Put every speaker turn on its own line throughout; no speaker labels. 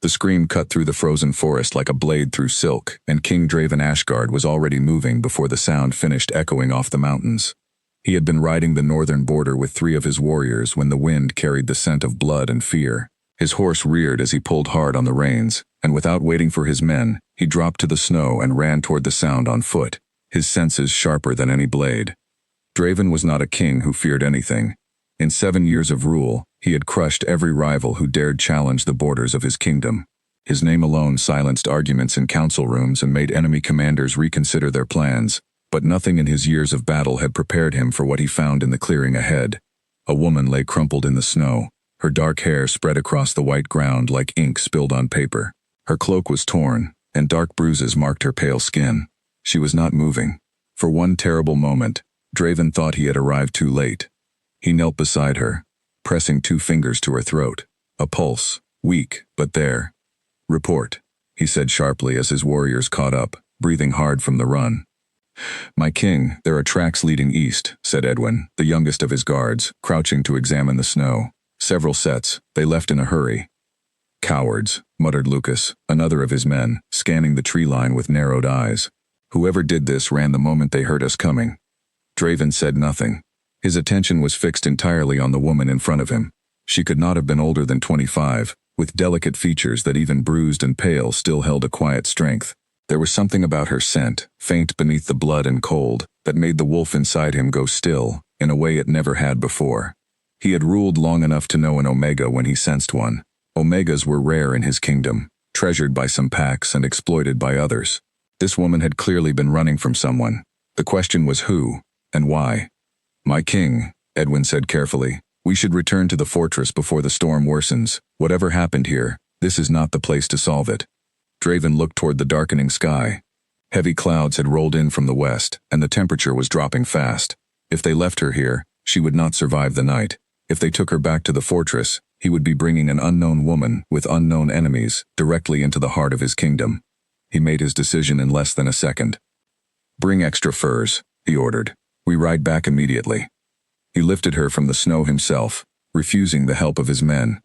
The scream cut through the frozen forest like a blade through silk, and King Draven Ashgard was already moving before the sound finished echoing off the mountains. He had been riding the northern border with 3 of his warriors when the wind carried the scent of blood and fear. His horse reared as he pulled hard on the reins, and without waiting for his men, he dropped to the snow and ran toward the sound on foot, his senses sharper than any blade. Draven was not a king who feared anything. In 7 years of rule, he had crushed every rival who dared challenge the borders of his kingdom. His name alone silenced arguments in council rooms and made enemy commanders reconsider their plans, but nothing in his years of battle had prepared him for what he found in the clearing ahead. A woman lay crumpled in the snow, her dark hair spread across the white ground like ink spilled on paper. Her cloak was torn, and dark bruises marked her pale skin. She was not moving. For one terrible moment, Draven thought he had arrived too late. He knelt beside her, pressing 2 fingers to her throat. A pulse, weak, but there. "Report," he said sharply as his warriors caught up, breathing hard from the run. "My king, there are tracks leading east," said Edwin, the youngest of his guards, crouching to examine the snow. "Several sets. They left in a hurry." "Cowards," muttered Lucas, another of his men, scanning the tree line with narrowed eyes. "Whoever did this ran the moment they heard us coming." Draven said nothing. His attention was fixed entirely on the woman in front of him. She could not have been older than 25, with delicate features that even bruised and pale still held a quiet strength. There was something about her scent, faint beneath the blood and cold, that made the wolf inside him go still, in a way it never had before. He had ruled long enough to know an Omega when he sensed one. Omegas were rare in his kingdom, treasured by some packs and exploited by others. This woman had clearly been running from someone. The question was who, and why. "My king," Edwin said carefully, "we should return to the fortress before the storm worsens. Whatever happened here, this is not the place to solve it." Draven looked toward the darkening sky. Heavy clouds had rolled in from the west, and the temperature was dropping fast. If they left her here, she would not survive the night. If they took her back to the fortress, he would be bringing an unknown woman with unknown enemies directly into the heart of his kingdom. He made his decision in less than a second. "Bring extra furs," he ordered. "We ride back immediately." He lifted her from the snow himself, refusing the help of his men.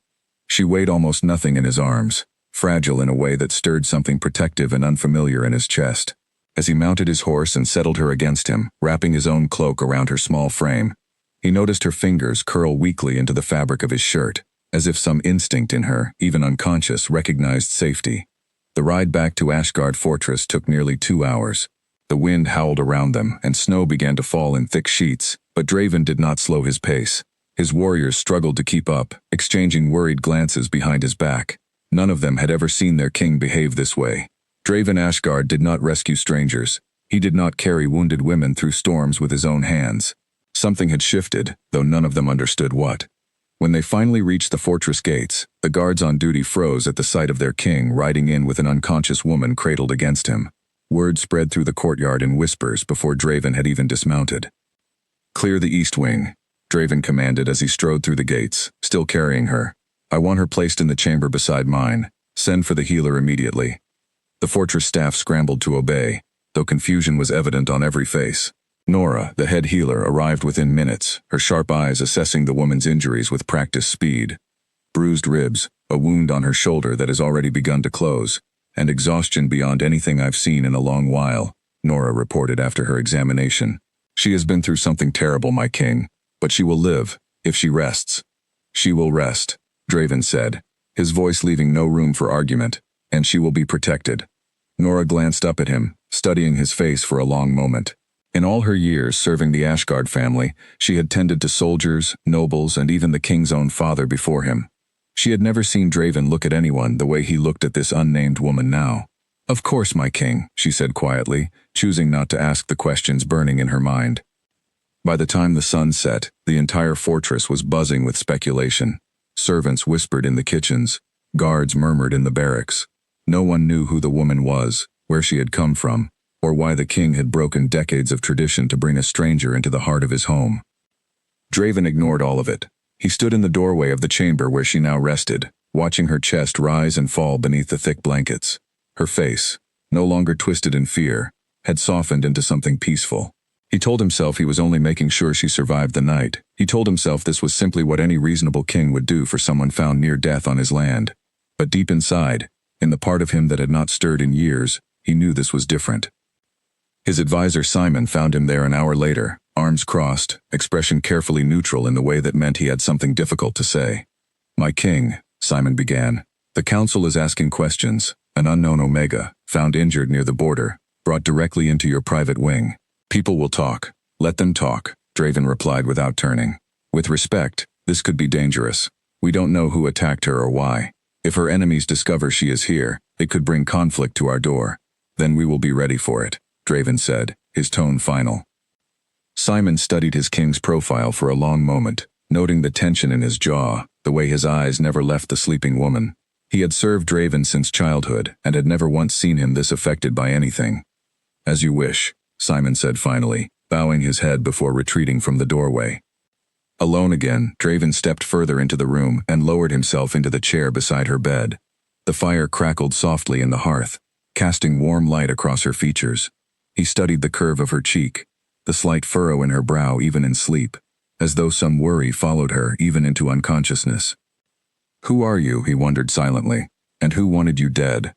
She weighed almost nothing in his arms, fragile in a way that stirred something protective and unfamiliar in his chest. As he mounted his horse and settled her against him, wrapping his own cloak around her small frame, he noticed her fingers curl weakly into the fabric of his shirt, as if some instinct in her, even unconscious, recognized safety. The ride back to Ashgard Fortress took nearly 2 hours. The wind howled around them, and snow began to fall in thick sheets, but Draven did not slow his pace. His warriors struggled to keep up, exchanging worried glances behind his back. None of them had ever seen their king behave this way. Draven Ashgard did not rescue strangers. He did not carry wounded women through storms with his own hands. Something had shifted, though none of them understood what. When they finally reached the fortress gates, the guards on duty froze at the sight of their king riding in with an unconscious woman cradled against him. Word spread through the courtyard in whispers before Draven had even dismounted. "Clear the east wing," Draven commanded as he strode through the gates, still carrying her. "I want her placed in the chamber beside mine. Send for the healer immediately." The fortress staff scrambled to obey, though confusion was evident on every face. Nora, the head healer, arrived within minutes, her sharp eyes assessing the woman's injuries with practiced speed. Bruised ribs, a wound on her shoulder that has already begun to close, and exhaustion beyond anything I've seen in a long while, Nora reported after her examination. "She has been through something terrible, my king, but she will live, if she rests." "She will rest," Draven said, his voice leaving no room for argument, "and she will be protected." Nora glanced up at him, studying his face for a long moment. In all her years serving the Ashgard family, she had tended to soldiers, nobles, and even the king's own father before him. She had never seen Draven look at anyone the way he looked at this unnamed woman now. "Of course, my king," she said quietly, choosing not to ask the questions burning in her mind. By the time the sun set, the entire fortress was buzzing with speculation. Servants whispered in the kitchens. Guards murmured in the barracks. No one knew who the woman was, where she had come from, or why the king had broken decades of tradition to bring a stranger into the heart of his home. Draven ignored all of it. He stood in the doorway of the chamber where she now rested, watching her chest rise and fall beneath the thick blankets. Her face, no longer twisted in fear, had softened into something peaceful. He told himself he was only making sure she survived the night. He told himself this was simply what any reasonable king would do for someone found near death on his land. But deep inside, in the part of him that had not stirred in years, he knew this was different. His advisor Simon found him there an hour later, arms crossed, expression carefully neutral in the way that meant he had something difficult to say. "My king," Simon began, "the council is asking questions. An unknown Omega, found injured near the border, brought directly into your private wing. People will talk. Let them talk," Draven replied without turning. "With respect, this could be dangerous. We don't know who attacked her or why. If her enemies discover she is here, it could bring conflict to our door. Then we will be ready for it," Draven said, his tone final. Simon studied his king's profile for a long moment, noting the tension in his jaw, the way his eyes never left the sleeping woman. He had served Draven since childhood and had never once seen him this affected by anything. "As you wish," Simon said finally, bowing his head before retreating from the doorway. Alone again, Draven stepped further into the room and lowered himself into the chair beside her bed. The fire crackled softly in the hearth, casting warm light across her features. He studied the curve of her cheek, the slight furrow in her brow even in sleep, as though some worry followed her even into unconsciousness. "Who are you?" he wondered silently, "and who wanted you dead?"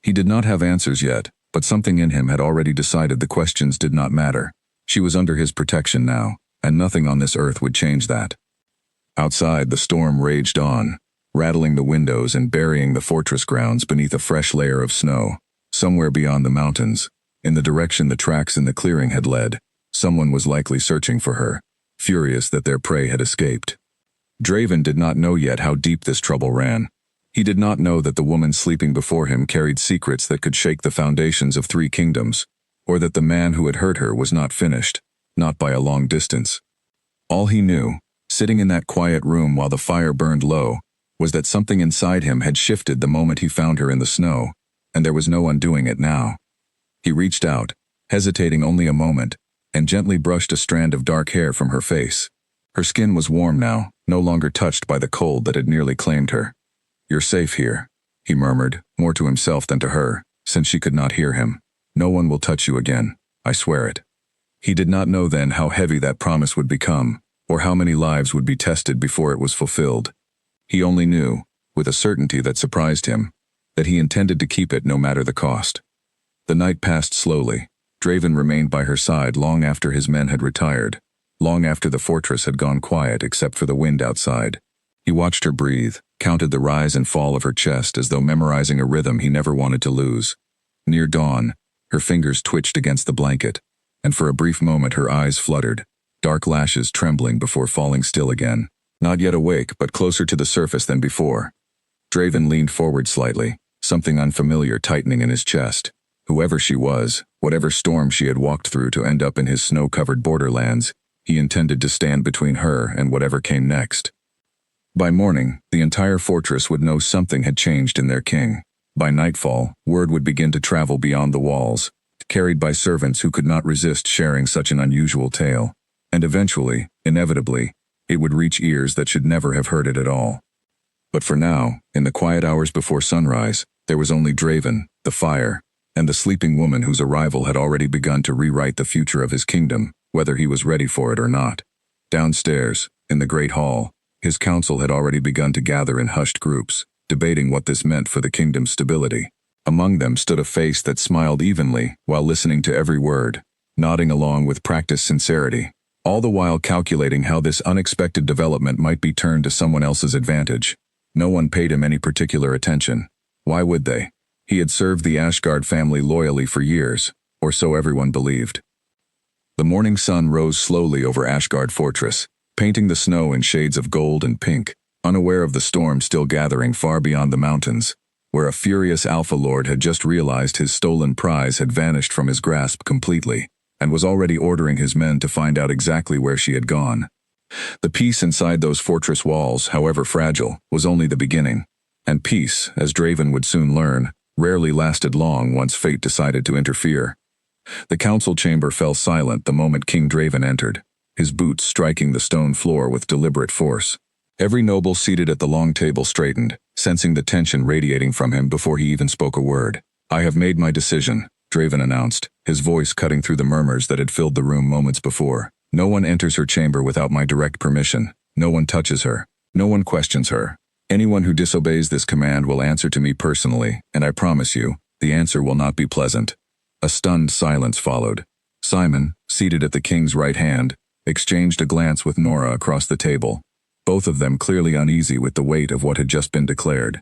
He did not have answers yet, but something in him had already decided the questions did not matter. She was under his protection now, and nothing on this earth would change that. Outside, the storm raged on, rattling the windows and burying the fortress grounds beneath a fresh layer of snow. Somewhere beyond the mountains, in the direction the tracks in the clearing had led, someone was likely searching for her, furious that their prey had escaped. Draven did not know yet how deep this trouble ran. He did not know that the woman sleeping before him carried secrets that could shake the foundations of 3 kingdoms, or that the man who had hurt her was not finished, not by a long distance. All he knew, sitting in that quiet room while the fire burned low, was that something inside him had shifted the moment he found her in the snow, and there was no undoing it now. He reached out, hesitating only a moment, and gently brushed a strand of dark hair from her face. Her skin was warm now, no longer touched by the cold that had nearly claimed her. "You're safe here," he murmured, more to himself than to her, since she could not hear him. "No one will touch you again, I swear it." He did not know then how heavy that promise would become, or how many lives would be tested before it was fulfilled. He only knew, with a certainty that surprised him, that he intended to keep it no matter the cost. The night passed slowly. Draven remained by her side long after his men had retired, long after the fortress had gone quiet except for the wind outside. He watched her breathe, counted the rise and fall of her chest as though memorizing a rhythm he never wanted to lose. Near dawn, her fingers twitched against the blanket, and for a brief moment her eyes fluttered, dark lashes trembling before falling still again. Not yet awake, but closer to the surface than before. Draven leaned forward slightly, something unfamiliar tightening in his chest. Whoever she was, whatever storm she had walked through to end up in his snow-covered borderlands, he intended to stand between her and whatever came next. By morning, the entire fortress would know something had changed in their king. By nightfall, word would begin to travel beyond the walls, carried by servants who could not resist sharing such an unusual tale. And eventually, inevitably, it would reach ears that should never have heard it at all. But for now, in the quiet hours before sunrise, there was only Draven, the fire, and the sleeping woman whose arrival had already begun to rewrite the future of his kingdom, whether he was ready for it or not. Downstairs, in the great hall, his council had already begun to gather in hushed groups, debating what this meant for the kingdom's stability. Among them stood a face that smiled evenly while listening to every word, nodding along with practiced sincerity, all the while calculating how this unexpected development might be turned to someone else's advantage. No one paid him any particular attention. Why would they? He had served the Ashgard family loyally for years, or so everyone believed. The morning sun rose slowly over Ashgard Fortress, painting the snow in shades of gold and pink, unaware of the storm still gathering far beyond the mountains, where a furious Alpha Lord had just realized his stolen prize had vanished from his grasp completely, and was already ordering his men to find out exactly where she had gone. The peace inside those fortress walls, however fragile, was only the beginning. And peace, as Draven would soon learn, rarely lasted long once fate decided to interfere. The council chamber fell silent the moment King Draven entered, his boots striking the stone floor with deliberate force. Every noble seated at the long table straightened, sensing the tension radiating from him before he even spoke a word. "I have made my decision," Draven announced, his voice cutting through the murmurs that had filled the room moments before. "No one enters her chamber without my direct permission. No one touches her. No one questions her. Anyone who disobeys this command will answer to me personally, and I promise you, the answer will not be pleasant." A stunned silence followed. Simon, seated at the king's right hand, exchanged a glance with Nora across the table, both of them clearly uneasy with the weight of what had just been declared.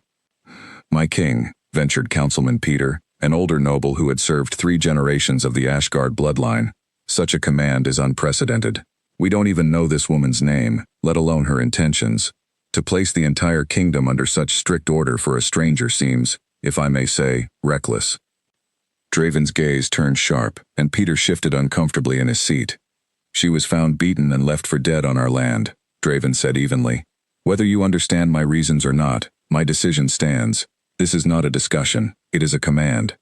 "My king," ventured Councilman Peter, an older noble who had served 3 generations of the Ashgard bloodline, "such a command is unprecedented. We don't even know this woman's name, let alone her intentions. To place the entire kingdom under such strict order for a stranger seems, if I may say, reckless." Draven's gaze turned sharp, and Peter shifted uncomfortably in his seat. "She was found beaten and left for dead on our land," Draven said evenly. "Whether you understand my reasons or not, my decision stands. This is not a discussion, it is a command."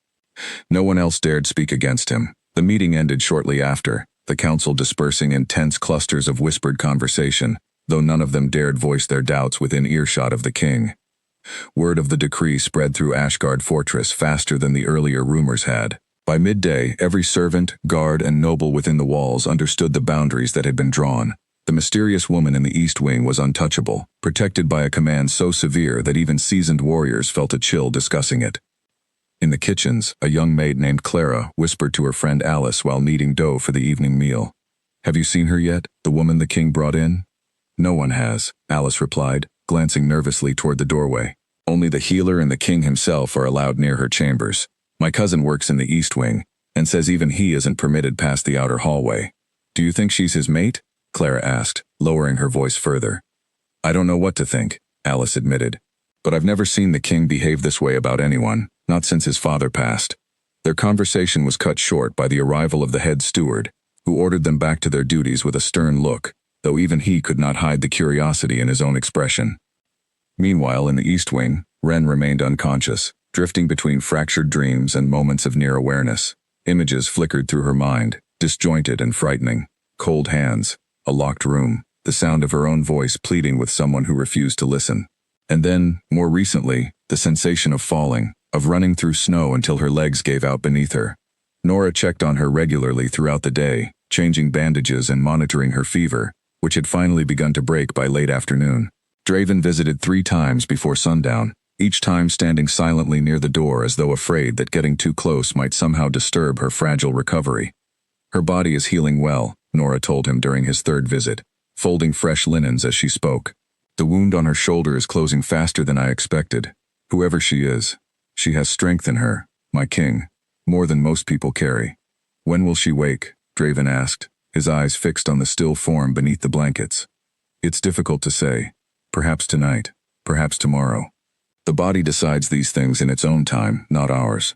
No one else dared speak against him. The meeting ended shortly after, the council dispersing in tense clusters of whispered conversation, though none of them dared voice their doubts within earshot of the king. Word of the decree spread through Ashgard Fortress faster than the earlier rumors had. By midday, every servant, guard, and noble within the walls understood the boundaries that had been drawn. The mysterious woman in the East Wing was untouchable, protected by a command so severe that even seasoned warriors felt a chill discussing it. In the kitchens, a young maid named Clara whispered to her friend Alice while kneading dough for the evening meal. "Have you seen her yet, the woman the king brought in?" "No one has," Alice replied, glancing nervously toward the doorway. "Only the healer and the king himself are allowed near her chambers. My cousin works in the East Wing, and says even he isn't permitted past the outer hallway." "Do you think she's his mate?" Clara asked, lowering her voice further. "I don't know what to think," Alice admitted. "But I've never seen the king behave this way about anyone, not since his father passed." Their conversation was cut short by the arrival of the head steward, who ordered them back to their duties with a stern look, though even he could not hide the curiosity in his own expression. Meanwhile, in the East Wing, Ren remained unconscious, drifting between fractured dreams and moments of near awareness. Images flickered through her mind, disjointed and frightening. Cold hands, a locked room, the sound of her own voice pleading with someone who refused to listen. And then, more recently, the sensation of falling, of running through snow until her legs gave out beneath her. Nora checked on her regularly throughout the day, changing bandages and monitoring her fever, which had finally begun to break by late afternoon. Draven visited 3 times before sundown, each time standing silently near the door as though afraid that getting too close might somehow disturb her fragile recovery. "Her body is healing well," Nora told him during his 3rd visit, folding fresh linens as she spoke. "The wound on her shoulder is closing faster than I expected. Whoever she is, she has strength in her, my king, more than most people carry." "When will she wake?" Draven asked, his eyes fixed on the still form beneath the blankets. "It's difficult to say. Perhaps tonight, perhaps tomorrow. The body decides these things in its own time, not ours."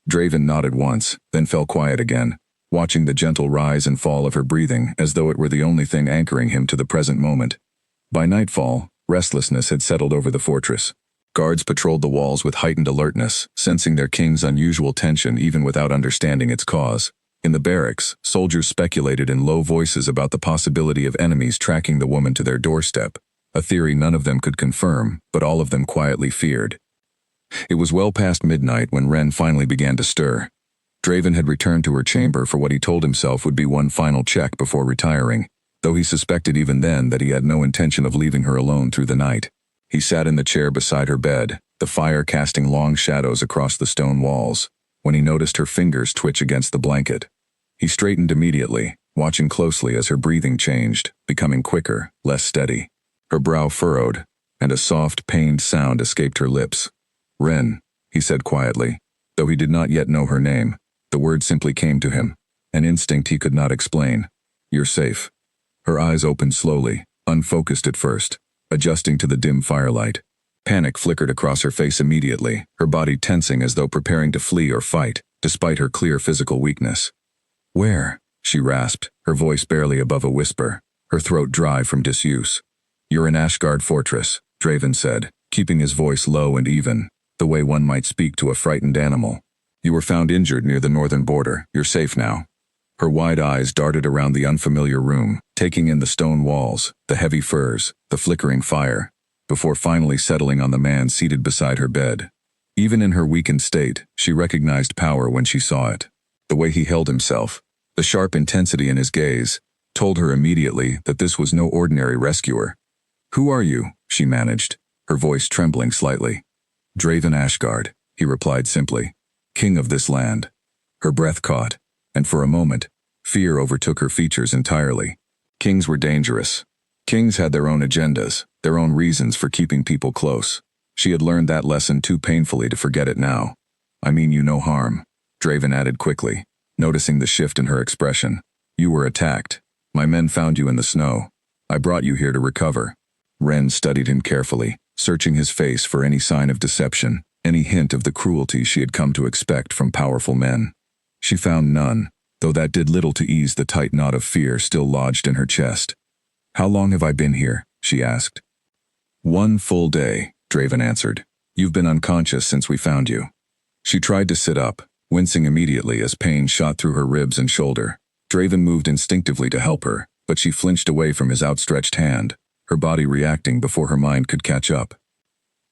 Draven nodded once, then fell quiet again, watching the gentle rise and fall of her breathing as though it were the only thing anchoring him to the present moment. By nightfall, restlessness had settled over the fortress. Guards patrolled the walls with heightened alertness, sensing their king's unusual tension even without understanding its cause. In the barracks, soldiers speculated in low voices about the possibility of enemies tracking the woman to their doorstep, a theory none of them could confirm, but all of them quietly feared. It was well past midnight when Ren finally began to stir. Draven had returned to her chamber for what he told himself would be one final check before retiring, though he suspected even then that he had no intention of leaving her alone through the night. He sat in the chair beside her bed, the fire casting long shadows across the stone walls, when he noticed her fingers twitch against the blanket. He straightened immediately, watching closely as her breathing changed, becoming quicker, less steady. Her brow furrowed, and a soft, pained sound escaped her lips. "Ren," he said quietly, though he did not yet know her name. The word simply came to him, an instinct he could not explain. "You're safe." Her eyes opened slowly, unfocused at first, adjusting to the dim firelight. Panic flickered across her face immediately, her body tensing as though preparing to flee or fight, despite her clear physical weakness. "Where?" she rasped, her voice barely above a whisper, her throat dry from disuse. "You're in Ashgard Fortress," Draven said, keeping his voice low and even, the way one might speak to a frightened animal. "You were found injured near the northern border. You're safe now." Her wide eyes darted around the unfamiliar room, taking in the stone walls, the heavy furs, the flickering fire, before finally settling on the man seated beside her bed. Even in her weakened state, she recognized power when she saw it. The way he held himself, the sharp intensity in his gaze, told her immediately that this was no ordinary rescuer. "Who are you?" she managed, her voice trembling slightly. Draven Ashgard, he replied simply. King of this land. Her breath caught, and for a moment, fear overtook her features entirely. Kings were dangerous. Kings had their own agendas, their own reasons for keeping people close. She had learned that lesson too painfully to forget it now. I mean you no harm, Draven added quickly, noticing the shift in her expression. You were attacked. My men found you in the snow. I brought you here to recover. Ren studied him carefully, searching his face for any sign of deception, any hint of the cruelty she had come to expect from powerful men. She found none, though that did little to ease the tight knot of fear still lodged in her chest. How long have I been here? She asked. 1 full day, Draven answered. You've been unconscious since we found you. She tried to sit up, wincing immediately as pain shot through her ribs and shoulder. Draven moved instinctively to help her, but she flinched away from his outstretched hand, her body reacting before her mind could catch up.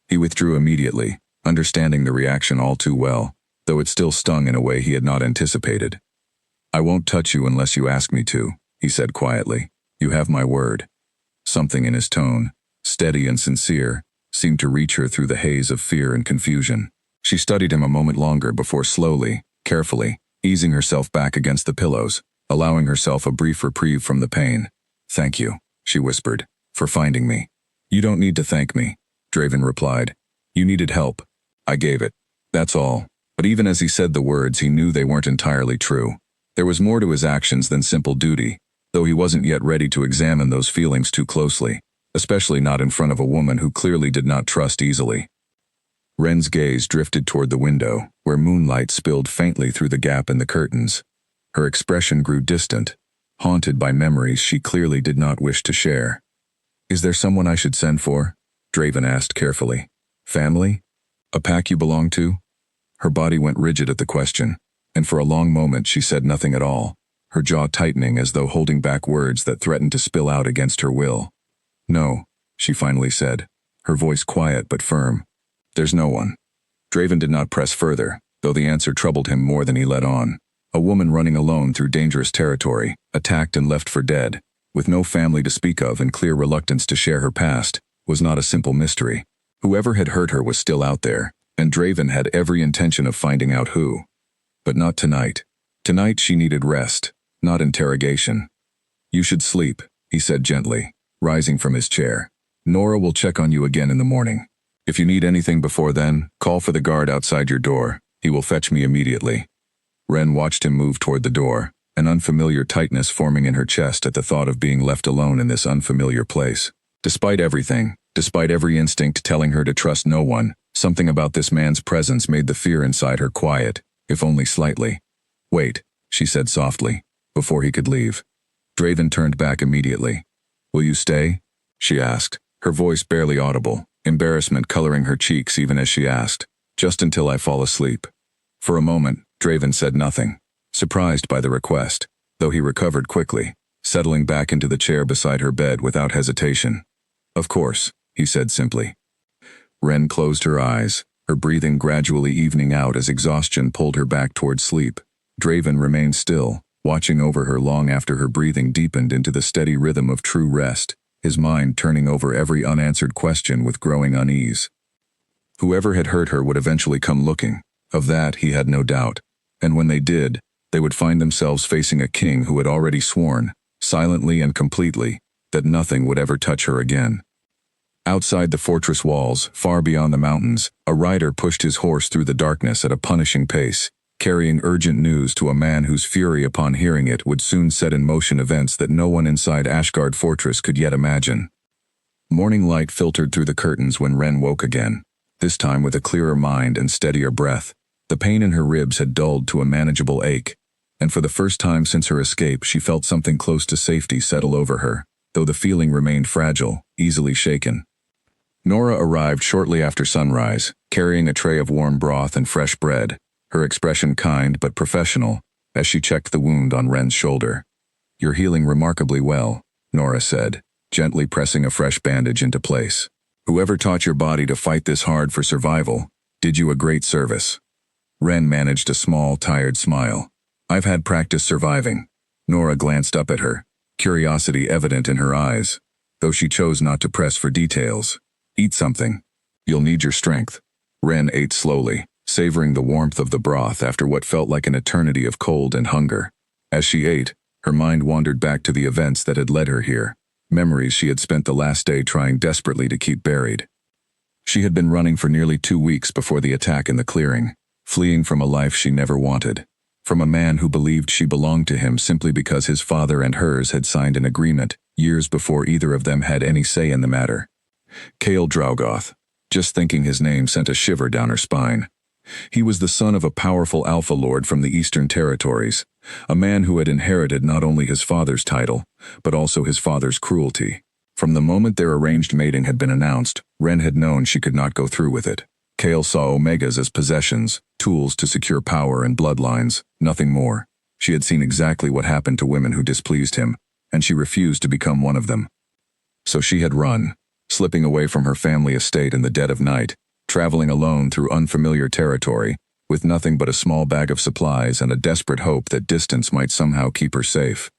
He withdrew immediately, understanding the reaction all too well, though it still stung in a way he had not anticipated. I won't touch you unless you ask me to, he said quietly. You have my word. Something in his tone, steady and sincere, seemed to reach her through the haze of fear and confusion. She studied him a moment longer before slowly, carefully, easing herself back against the pillows, allowing herself a brief reprieve from the pain. Thank you, she whispered, for finding me. You don't need to thank me, Draven replied. You needed help. I gave it. That's all. But even as he said the words, he knew they weren't entirely true. There was more to his actions than simple duty, though he wasn't yet ready to examine those feelings too closely, especially not in front of a woman who clearly did not trust easily. Ren's gaze drifted toward the window, where moonlight spilled faintly through the gap in the curtains. Her expression grew distant, haunted by memories she clearly did not wish to share. Is there someone I should send for? Draven asked carefully. Family? A pack you belong to? Her body went rigid at the question, and for a long moment she said nothing at all, her jaw tightening as though holding back words that threatened to spill out against her will. No, she finally said, her voice quiet but firm. There's no one. Draven did not press further, though the answer troubled him more than he let on. A woman running alone through dangerous territory, attacked and left for dead, with no family to speak of and clear reluctance to share her past, was not a simple mystery. Whoever had hurt her was still out there, and Draven had every intention of finding out who. But not tonight. Tonight she needed rest, not interrogation. You should sleep, he said gently, rising from his chair. Nora will check on you again in the morning. If you need anything before then, call for the guard outside your door. He will fetch me immediately. Ren watched him move toward the door, an unfamiliar tightness forming in her chest at the thought of being left alone in this unfamiliar place. Despite everything, despite every instinct telling her to trust no one, something about this man's presence made the fear inside her quiet, if only slightly. Wait, she said softly, before he could leave. Draven turned back immediately. Will you stay? She asked, her voice barely audible, embarrassment coloring her cheeks even as she asked. Just until I fall asleep. For a moment, Draven said nothing, surprised by the request, though he recovered quickly, settling back into the chair beside her bed without hesitation. Of course, he said simply. Ren closed her eyes, her breathing gradually evening out as exhaustion pulled her back toward sleep. Draven remained still, watching over her long after her breathing deepened into the steady rhythm of true rest, his mind turning over every unanswered question with growing unease. Whoever had hurt her would eventually come looking, of that he had no doubt, and when they did, they would find themselves facing a king who had already sworn, silently and completely, that nothing would ever touch her again. Outside the fortress walls, far beyond the mountains, a rider pushed his horse through the darkness at a punishing pace, carrying urgent news to a man whose fury upon hearing it would soon set in motion events that no one inside Ashgard Fortress could yet imagine. Morning light filtered through the curtains when Ren woke again, this time with a clearer mind and steadier breath. The pain in her ribs had dulled to a manageable ache, and for the first time since her escape she felt something close to safety settle over her, though the feeling remained fragile, easily shaken. Nora arrived shortly after sunrise, carrying a tray of warm broth and fresh bread, her expression kind but professional, as she checked the wound on Ren's shoulder. You're healing remarkably well, Nora said, gently pressing a fresh bandage into place. Whoever taught your body to fight this hard for survival did you a great service. Ren managed a small, tired smile. I've had practice surviving. Nora glanced up at her, curiosity evident in her eyes, though she chose not to press for details. Eat something, You'll need your strength. Ren ate slowly, savoring the warmth of the broth after what felt like an eternity of cold and hunger. As she ate, her mind wandered back to the events that had led her here, memories she had spent the last day trying desperately to keep buried. She had been running for nearly 2 weeks before the attack in the clearing, fleeing from a life she never wanted, from a man who believed she belonged to him simply because his father and hers had signed an agreement years before either of them had any say in the matter. Cale Draugoth. Just thinking his name sent a shiver down her spine. He was the son of a powerful Alpha Lord from the Eastern Territories, a man who had inherited not only his father's title, but also his father's cruelty. From the moment their arranged mating had been announced, Ren had known she could not go through with it. Cale saw Omegas as possessions, tools to secure power and bloodlines, nothing more. She had seen exactly what happened to women who displeased him, and she refused to become one of them. So she had run, slipping away from her family estate in the dead of night, traveling alone through unfamiliar territory, with nothing but a small bag of supplies and a desperate hope that distance might somehow keep her safe.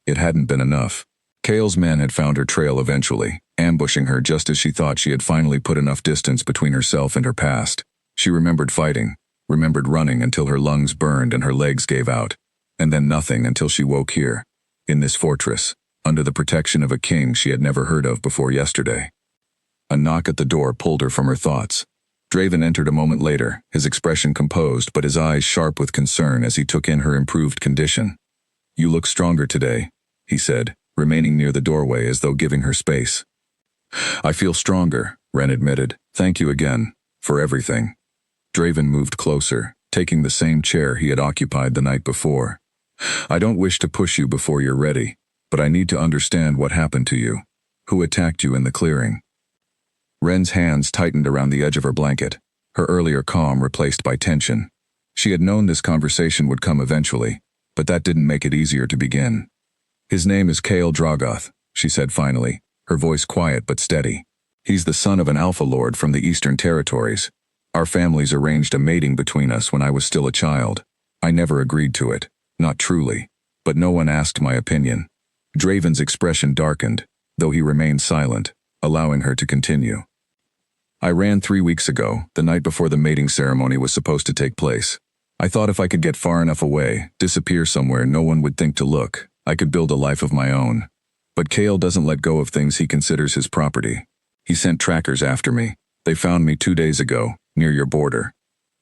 It hadn't been enough. Cale's men had found her trail eventually, ambushing her just as she thought she had finally put enough distance between herself and her past. She remembered fighting, remembered running until her lungs burned and her legs gave out, and then nothing until she woke here, in this fortress, under the protection of a king she had never heard of before yesterday. A knock at the door pulled her from her thoughts. Draven entered a moment later, his expression composed but his eyes sharp with concern as he took in her improved condition. "You look stronger today," he said, remaining near the doorway as though giving her space. "I feel stronger," Ren admitted. "Thank you again, for everything." Draven moved closer, taking the same chair he had occupied the night before. "I don't wish to push you before you're ready, but I need to understand what happened to you. Who attacked you in the clearing?" Ren's hands tightened around the edge of her blanket, her earlier calm replaced by tension. She had known this conversation would come eventually, but that didn't make it easier to begin. "His name is Cale Draugoth," she said finally, her voice quiet but steady. "He's the son of an Alpha Lord from the Eastern Territories. Our families arranged a mating between us when I was still a child. I never agreed to it, not truly, but no one asked my opinion." Draven's expression darkened, though he remained silent, allowing her to continue. "I ran 3 weeks ago, the night before the mating ceremony was supposed to take place. I thought if I could get far enough away, disappear somewhere no one would think to look, I could build a life of my own. But Cale doesn't let go of things he considers his property. He sent trackers after me. They found me 2 days ago, near your border."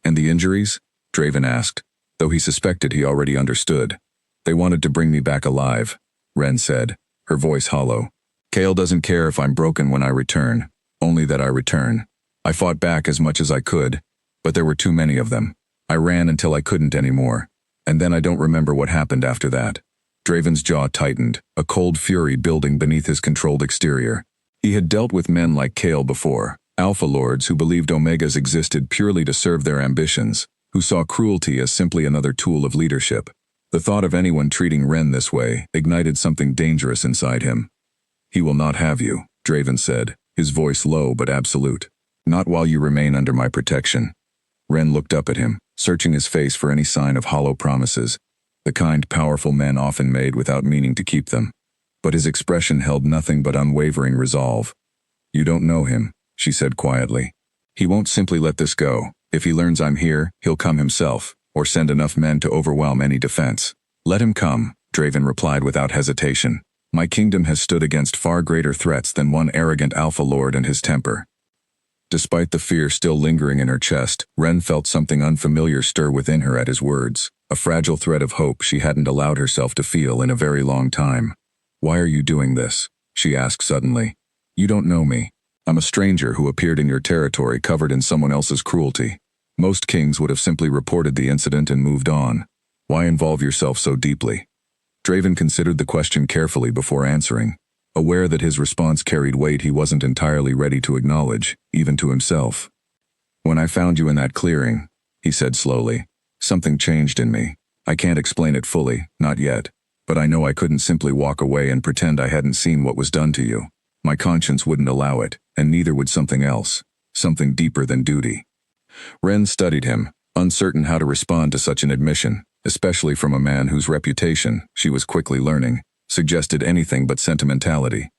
"And the injuries?" Draven asked, though he suspected he already understood. "They wanted to bring me back alive," Ren said, her voice hollow. "Cale doesn't care if I'm broken when I return, only that I return. I fought back as much as I could, but there were too many of them. I ran until I couldn't anymore, and then I don't remember what happened after that." Draven's jaw tightened, a cold fury building beneath his controlled exterior. He had dealt with men like Cale before, Alpha Lords who believed Omegas existed purely to serve their ambitions, who saw cruelty as simply another tool of leadership. The thought of anyone treating Ren this way ignited something dangerous inside him. "He will not have you," Draven said, his voice low but absolute. "Not while you remain under my protection." Ren looked up at him, searching his face for any sign of hollow promises, the kind powerful men often made without meaning to keep them. But his expression held nothing but unwavering resolve. "You don't know him," she said quietly. "He won't simply let this go. If he learns I'm here, he'll come himself, or send enough men to overwhelm any defense." "Let him come," Draven replied without hesitation. "My kingdom has stood against far greater threats than one arrogant Alpha Lord and his temper." Despite the fear still lingering in her chest, Ren felt something unfamiliar stir within her at his words, a fragile thread of hope she hadn't allowed herself to feel in a very long time. "Why are you doing this?" she asked suddenly. "You don't know me. I'm a stranger who appeared in your territory covered in someone else's cruelty. Most kings would have simply reported the incident and moved on. Why involve yourself so deeply?" Draven considered the question carefully before answering, aware that his response carried weight he wasn't entirely ready to acknowledge, even to himself. "When I found you in that clearing," he said slowly, "something changed in me. I can't explain it fully, not yet, but I know I couldn't simply walk away and pretend I hadn't seen what was done to you. My conscience wouldn't allow it, and neither would something else, something deeper than duty." Ren studied him, uncertain how to respond to such an admission, especially from a man whose reputation, she was quickly learning, suggested anything but sentimentality.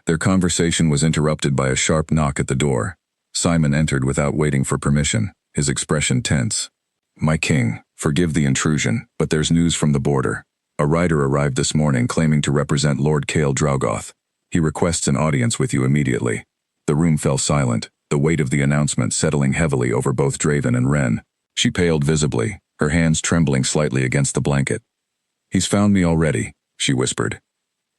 Their conversation was interrupted by a sharp knock at the door. Simon entered without waiting for permission, his expression tense. "My king, forgive the intrusion, but there's news from the border. A rider arrived this morning claiming to represent Lord Cale Draugoth. He requests an audience with you immediately." The room fell silent, the weight of the announcement settling heavily over both Draven and Ren. She paled visibly, her hands trembling slightly against the blanket. "He's found me already," she whispered.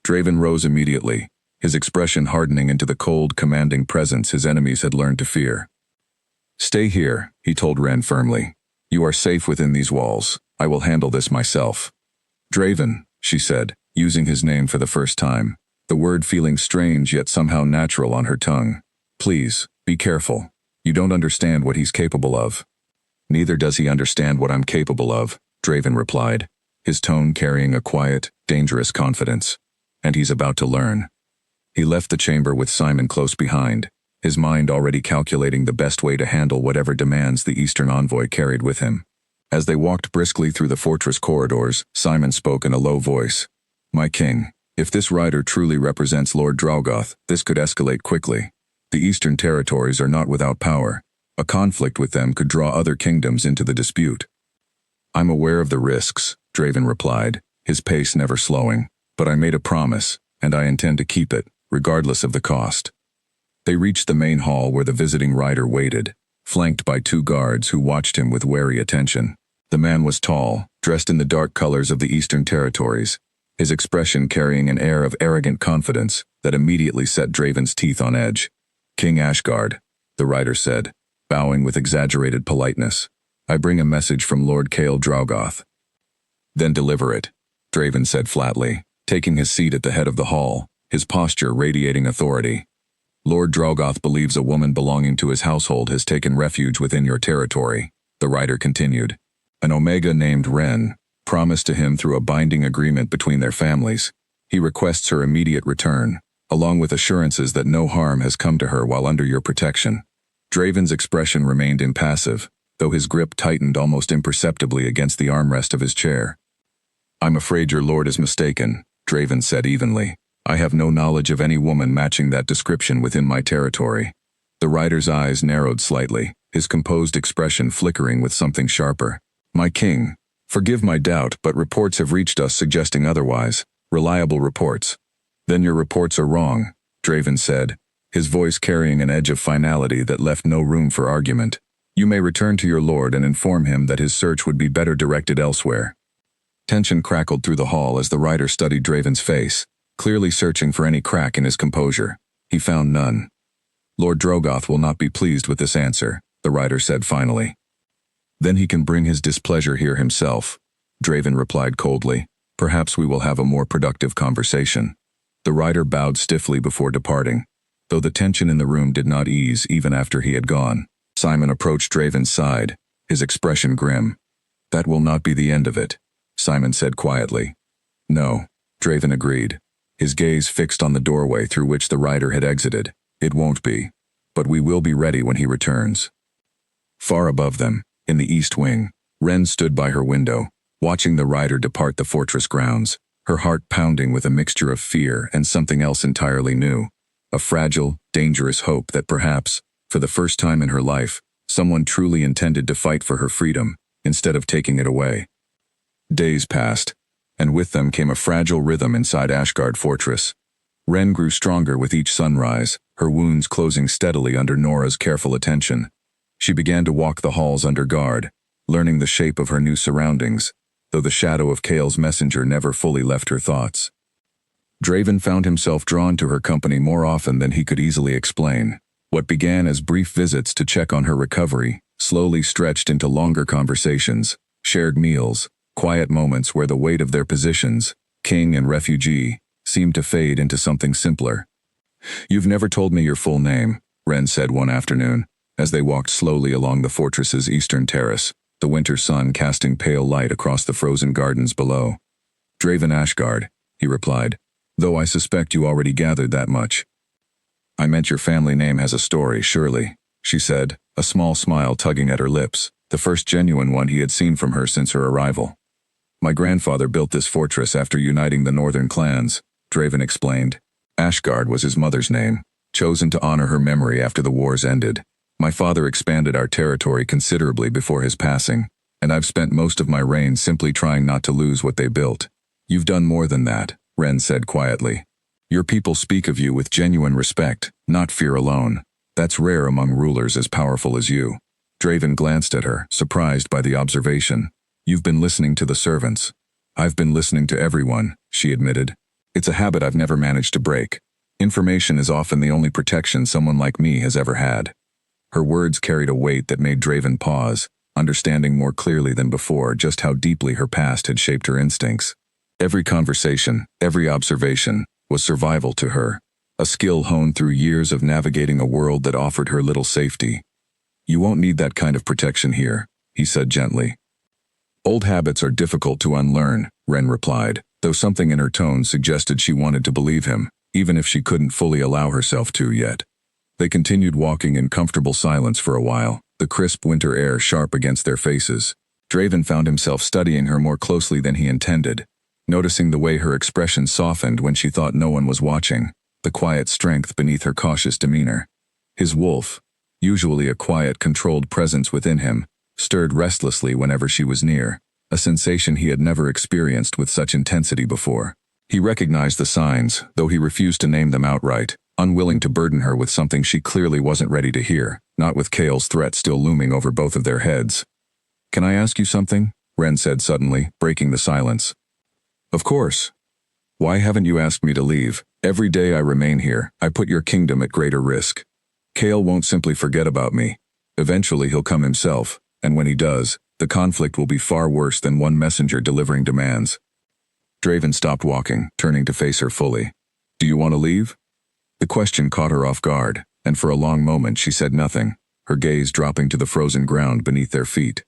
Draven rose immediately, his expression hardening into the cold, commanding presence his enemies had learned to fear. "Stay here," he told Ren firmly. "You are safe within these walls. I will handle this myself." "Draven," she said, using his name for the first time, the word feeling strange yet somehow natural on her tongue. "Please, be careful. You don't understand what he's capable of." "Neither does he understand what I'm capable of," Draven replied, his tone carrying a quiet, dangerous confidence. "And he's about to learn." He left the chamber with Simon close behind, his mind already calculating the best way to handle whatever demands the Eastern envoy carried with him. As they walked briskly through the fortress corridors, Simon spoke in a low voice. "My king, if this rider truly represents Lord Draugoth, this could escalate quickly. The Eastern territories are not without power. A conflict with them could draw other kingdoms into the dispute." "I'm aware of the risks," Draven replied, his pace never slowing, "but I made a promise, and I intend to keep it, regardless of the cost." They reached the main hall where the visiting rider waited, flanked by 2 guards who watched him with wary attention. The man was tall, dressed in the dark colors of the Eastern territories, his expression carrying an air of arrogant confidence that immediately set Draven's teeth on edge. "King Ashgard," the rider said, bowing with exaggerated politeness. "I bring a message from Lord Cale Draugoth." "Then deliver it," Draven said flatly, taking his seat at the head of the hall, his posture radiating authority. "Lord Draugoth believes a woman belonging to his household has taken refuge within your territory," the rider continued. "An Omega named Ren promised to him through a binding agreement between their families. He requests her immediate return, along with assurances that no harm has come to her while under your protection." Draven's expression remained impassive, though his grip tightened almost imperceptibly against the armrest of his chair. "I'm afraid your lord is mistaken," Draven said evenly. "I have no knowledge of any woman matching that description within my territory." The rider's eyes narrowed slightly, his composed expression flickering with something sharper. "My king, forgive my doubt, but reports have reached us suggesting otherwise. Reliable reports." "Then your reports are wrong," Draven said, his voice carrying an edge of finality that left no room for argument. "You may return to your lord and inform him that his search would be better directed elsewhere." Tension crackled through the hall as the rider studied Draven's face, clearly searching for any crack in his composure. He found none. "Lord Draugoth will not be pleased with this answer," the rider said finally. "Then he can bring his displeasure here himself," Draven replied coldly. "Perhaps we will have a more productive conversation." The rider bowed stiffly before departing, though the tension in the room did not ease even after he had gone. Simon approached Draven's side, his expression grim. "That will not be the end of it," Simon said quietly. "No," Draven agreed, his gaze fixed on the doorway through which the rider had exited. "It won't be. But we will be ready when he returns." Far above them, in the east wing, Ren stood by her window, watching the rider depart the fortress grounds, her heart pounding with a mixture of fear and something else entirely new. A fragile, dangerous hope that perhaps, for the first time in her life, someone truly intended to fight for her freedom, instead of taking it away. Days passed, and with them came a fragile rhythm inside Ashgard Fortress. Ren grew stronger with each sunrise, her wounds closing steadily under Nora's careful attention. She began to walk the halls under guard, learning the shape of her new surroundings, though the shadow of Cale's messenger never fully left her thoughts. Draven found himself drawn to her company more often than he could easily explain. What began as brief visits to check on her recovery slowly stretched into longer conversations, shared meals, quiet moments where the weight of their positions, king and refugee, seemed to fade into something simpler. "You've never told me your full name," Ren said one afternoon, as they walked slowly along the fortress's eastern terrace, the winter sun casting pale light across the frozen gardens below. "Draven Ashgard," he replied, "though I suspect you already gathered that much." "I meant your family name has a story, surely," she said, a small smile tugging at her lips, the first genuine one he had seen from her since her arrival. "My grandfather built this fortress after uniting the northern clans," Draven explained. Ashgard was his mother's name, chosen to honor her memory after the wars ended. My father expanded our territory considerably before his passing, and I've spent most of my reign simply trying not to lose what they built. You've done more than that, Ren said quietly. Your people speak of you with genuine respect, not fear alone. That's rare among rulers as powerful as you. Draven glanced at her, surprised by the observation. You've been listening to the servants. I've been listening to everyone, she admitted. It's a habit I've never managed to break. Information is often the only protection someone like me has ever had. Her words carried a weight that made Draven pause, understanding more clearly than before just how deeply her past had shaped her instincts. Every conversation, every observation, was survival to her, a skill honed through years of navigating a world that offered her little safety. You won't need that kind of protection here, he said gently. Old habits are difficult to unlearn, Ren replied, though something in her tone suggested she wanted to believe him, even if she couldn't fully allow herself to yet. They continued walking in comfortable silence for a while, the crisp winter air sharp against their faces. Draven found himself studying her more closely than he intended, noticing the way her expression softened when she thought no one was watching, the quiet strength beneath her cautious demeanor. His wolf, usually a quiet, controlled presence within him, stirred restlessly whenever she was near, a sensation he had never experienced with such intensity before. He recognized the signs, though he refused to name them outright, unwilling to burden her with something she clearly wasn't ready to hear, not with Kale's threat still looming over both of their heads. Can I ask you something? Ren said suddenly, breaking the silence. Of course. Why haven't you asked me to leave? Every day I remain here, I put your kingdom at greater risk. Kale won't simply forget about me. Eventually he'll come himself, and when he does, the conflict will be far worse than one messenger delivering demands. Draven stopped walking, turning to face her fully. Do you want to leave? The question caught her off guard, and for a long moment she said nothing, her gaze dropping to the frozen ground beneath their feet.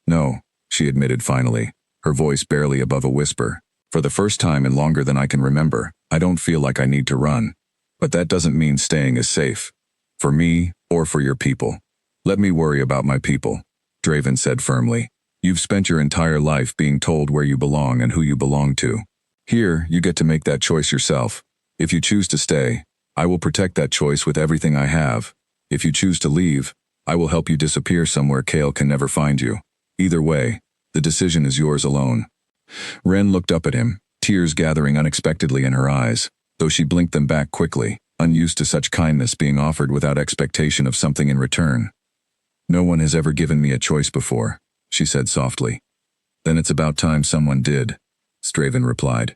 No, she admitted finally, her voice barely above a whisper. For the first time in longer than I can remember, I don't feel like I need to run. But that doesn't mean staying is safe. For me, or for your people. Let me worry about my people, Draven said firmly. You've spent your entire life being told where you belong and who you belong to. Here, you get to make that choice yourself. If you choose to stay, I will protect that choice with everything I have. If you choose to leave, I will help you disappear somewhere Kale can never find you. Either way, the decision is yours alone. Ren looked up at him, tears gathering unexpectedly in her eyes, though she blinked them back quickly, unused to such kindness being offered without expectation of something in return. No one has ever given me a choice before, she said softly. Then it's about time someone did, Draven replied.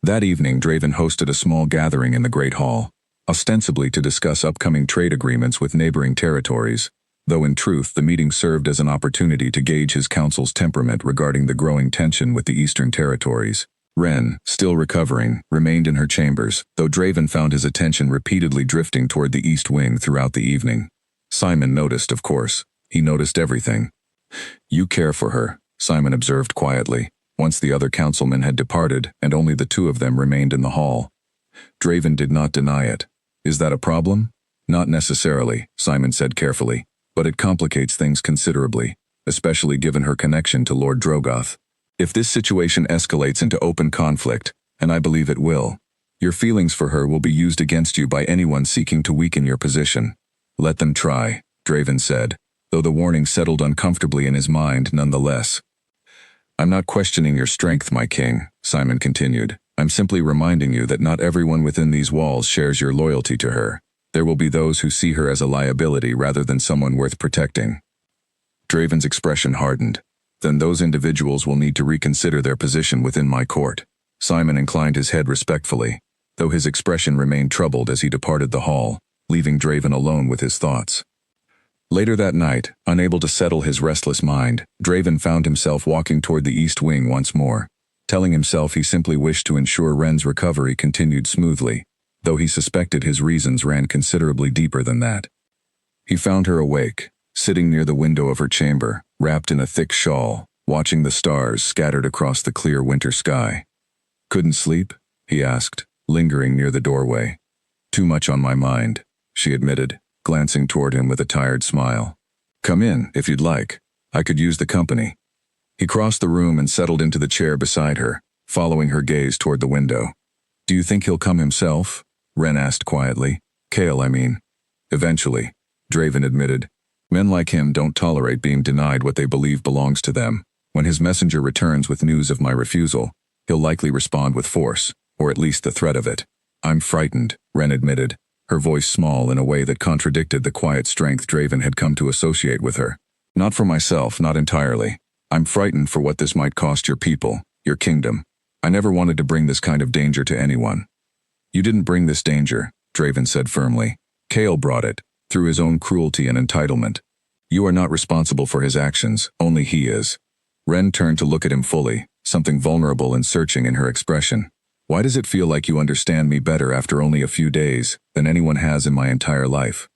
That evening Draven hosted a small gathering in the Great Hall, ostensibly to discuss upcoming trade agreements with neighboring territories, though in truth the meeting served as an opportunity to gauge his council's temperament regarding the growing tension with the eastern territories. Ren, still recovering, remained in her chambers, though Draven found his attention repeatedly drifting toward the east wing throughout the evening. Simon noticed, of course. He noticed everything. You care for her, Simon observed quietly, once the other councilmen had departed and only the two of them remained in the hall. Draven did not deny it. Is that a problem? Not necessarily, Simon said carefully, but it complicates things considerably, especially given her connection to Lord Drogoth. If this situation escalates into open conflict, and I believe it will, your feelings for her will be used against you by anyone seeking to weaken your position. Let them try, Draven said, though the warning settled uncomfortably in his mind nonetheless. I'm not questioning your strength, my king, Simon continued. I'm simply reminding you that not everyone within these walls shares your loyalty to her. There will be those who see her as a liability rather than someone worth protecting. Draven's expression hardened. Then those individuals will need to reconsider their position within my court. Simon inclined his head respectfully, though his expression remained troubled as he departed the hall, leaving Draven alone with his thoughts. Later that night, unable to settle his restless mind, Draven found himself walking toward the east wing once more, telling himself he simply wished to ensure Ren's recovery continued smoothly, though he suspected his reasons ran considerably deeper than that. He found her awake, sitting near the window of her chamber, wrapped in a thick shawl, watching the stars scattered across the clear winter sky. Couldn't sleep? He asked, lingering near the doorway. Too much on my mind, she admitted, glancing toward him with a tired smile. Come in, if you'd like. I could use the company. He crossed the room and settled into the chair beside her, following her gaze toward the window. Do you think he'll come himself? Ren asked quietly. Kale, I mean. Eventually. Draven admitted. Men like him don't tolerate being denied what they believe belongs to them. When his messenger returns with news of my refusal, he'll likely respond with force, or at least the threat of it. I'm frightened, Ren admitted, her voice small in a way that contradicted the quiet strength Draven had come to associate with her. Not for myself, not entirely. I'm frightened for what this might cost your people, your kingdom. I never wanted to bring this kind of danger to anyone. You didn't bring this danger, Draven said firmly. Cale brought it, through his own cruelty and entitlement. You are not responsible for his actions, only he is. Ren turned to look at him fully, something vulnerable and searching in her expression. Why does it feel like you understand me better after only a few days than anyone has in my entire life?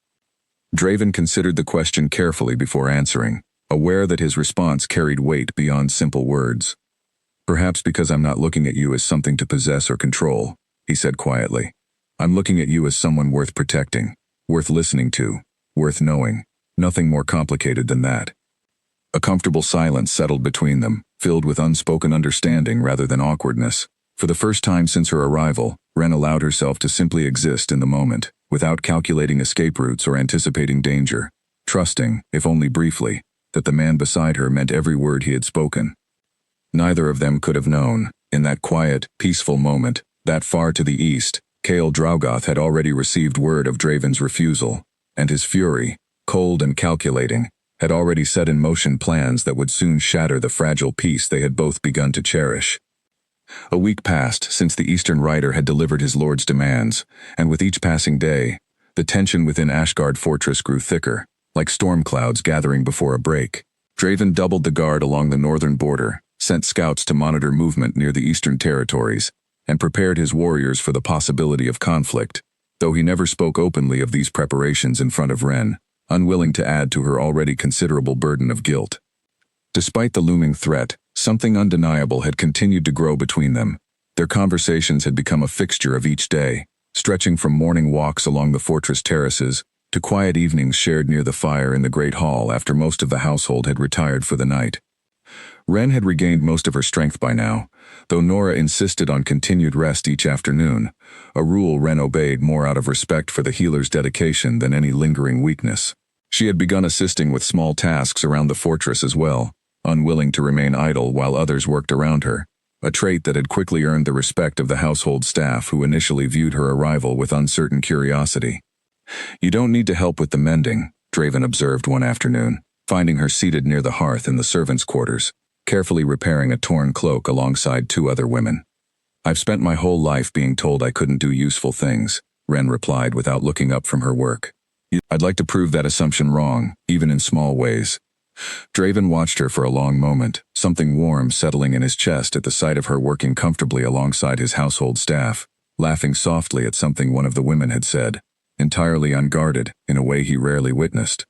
Draven considered the question carefully before answering, aware that his response carried weight beyond simple words. Perhaps because I'm not looking at you as something to possess or control, he said quietly. I'm looking at you as someone worth protecting, worth listening to, worth knowing. Nothing more complicated than that. A comfortable silence settled between them, filled with unspoken understanding rather than awkwardness. For the first time since her arrival, Ren allowed herself to simply exist in the moment, without calculating escape routes or anticipating danger, trusting, if only briefly, that the man beside her meant every word he had spoken. Neither of them could have known, in that quiet, peaceful moment, that far to the east, Cale Draugoth had already received word of Draven's refusal, and his fury, cold and calculating, had already set in motion plans that would soon shatter the fragile peace they had both begun to cherish. A week passed since the Eastern Rider had delivered his lord's demands, and with each passing day, the tension within Ashgard Fortress grew thicker, like storm clouds gathering before a break. Draven doubled the guard along the northern border, sent scouts to monitor movement near the eastern territories, and prepared his warriors for the possibility of conflict, though he never spoke openly of these preparations in front of Ren, unwilling to add to her already considerable burden of guilt. Despite the looming threat, something undeniable had continued to grow between them. Their conversations had become a fixture of each day, stretching from morning walks along the fortress terraces to quiet evenings shared near the fire in the great hall after most of the household had retired for the night. Ren had regained most of her strength by now, though Nora insisted on continued rest each afternoon, a rule Ren obeyed more out of respect for the healer's dedication than any lingering weakness. She had begun assisting with small tasks around the fortress as well, unwilling to remain idle while others worked around her, a trait that had quickly earned the respect of the household staff who initially viewed her arrival with uncertain curiosity. You don't need to help with the mending, Draven observed one afternoon, finding her seated near the hearth in the servants' quarters, carefully repairing a torn cloak alongside two other women. I've spent my whole life being told I couldn't do useful things, Ren replied without looking up from her work. I'd like to prove that assumption wrong, even in small ways. Draven watched her for a long moment, something warm settling in his chest at the sight of her working comfortably alongside his household staff, laughing softly at something one of the women had said, entirely unguarded in a way he rarely witnessed.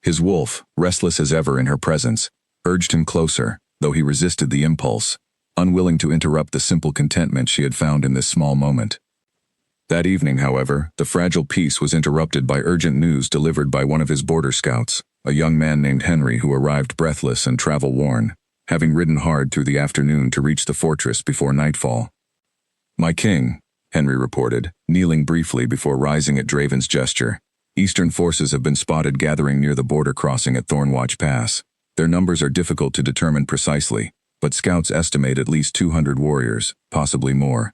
His wolf, restless as ever in her presence, urged him closer, though he resisted the impulse, unwilling to interrupt the simple contentment she had found in this small moment. That evening, however, the fragile peace was interrupted by urgent news delivered by one of his border scouts, a young man named Henry who arrived breathless and travel-worn, having ridden hard through the afternoon to reach the fortress before nightfall. My king, Henry reported, kneeling briefly before rising at Draven's gesture. Eastern forces have been spotted gathering near the border crossing at Thornwatch Pass. Their numbers are difficult to determine precisely, but scouts estimate at least 200 warriors, possibly more.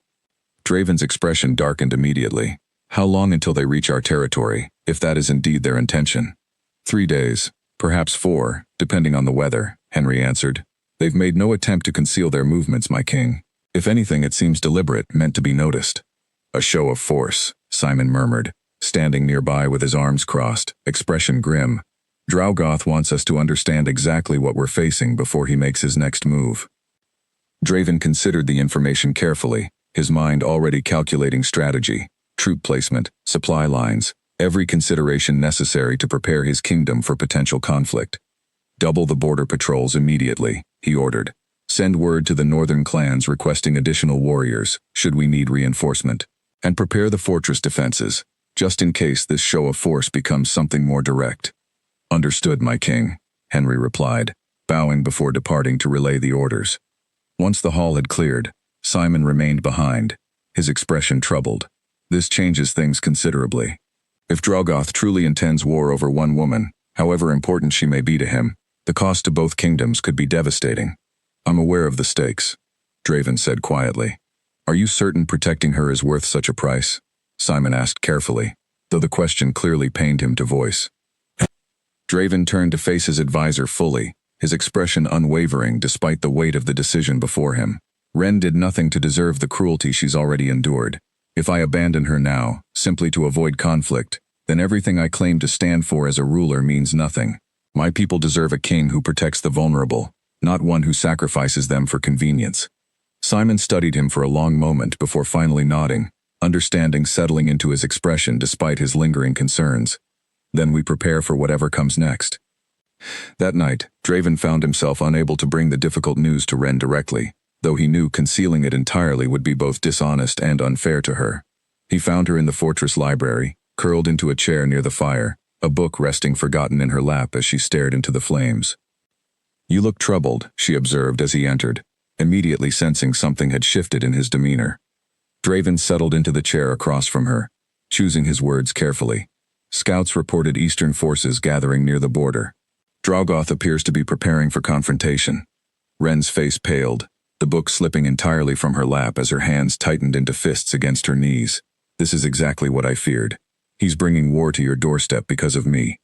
Draven's expression darkened immediately. How long until they reach our territory, if that is indeed their intention? 3 days, perhaps 4, depending on the weather, Henry answered. They've made no attempt to conceal their movements, my king. If anything, it seems deliberate, meant to be noticed. A show of force, Simon murmured, standing nearby with his arms crossed, expression grim. Draugoth wants us to understand exactly what we're facing before he makes his next move. Draven considered the information carefully, his mind already calculating strategy, troop placement, supply lines, every consideration necessary to prepare his kingdom for potential conflict. Double the border patrols immediately, he ordered. Send word to the northern clans requesting additional warriors, should we need reinforcement. And prepare the fortress defenses, just in case this show of force becomes something more direct. Understood, my king, Henry replied, bowing before departing to relay the orders. Once the hall had cleared, Simon remained behind, his expression troubled. This changes things considerably. If Drogoth truly intends war over one woman, however important she may be to him, the cost to both kingdoms could be devastating. I'm aware of the stakes, Draven said quietly. Are you certain protecting her is worth such a price? Simon asked carefully, though the question clearly pained him to voice. Draven turned to face his advisor fully, his expression unwavering despite the weight of the decision before him. Ren did nothing to deserve the cruelty she's already endured. If I abandon her now, simply to avoid conflict, then everything I claim to stand for as a ruler means nothing. My people deserve a king who protects the vulnerable, not one who sacrifices them for convenience. Simon studied him for a long moment before finally nodding, understanding settling into his expression despite his lingering concerns. Then we prepare for whatever comes next. That night, Draven found himself unable to bring the difficult news to Ren directly, though he knew concealing it entirely would be both dishonest and unfair to her. He found her in the fortress library, curled into a chair near the fire, a book resting forgotten in her lap as she stared into the flames. You look troubled, she observed as he entered, immediately sensing something had shifted in his demeanor. Draven settled into the chair across from her, choosing his words carefully. Scouts reported Eastern forces gathering near the border. Drogoth appears to be preparing for confrontation. Ren's face paled, the book slipping entirely from her lap as her hands tightened into fists against her knees. This is exactly what I feared. He's bringing war to your doorstep because of me.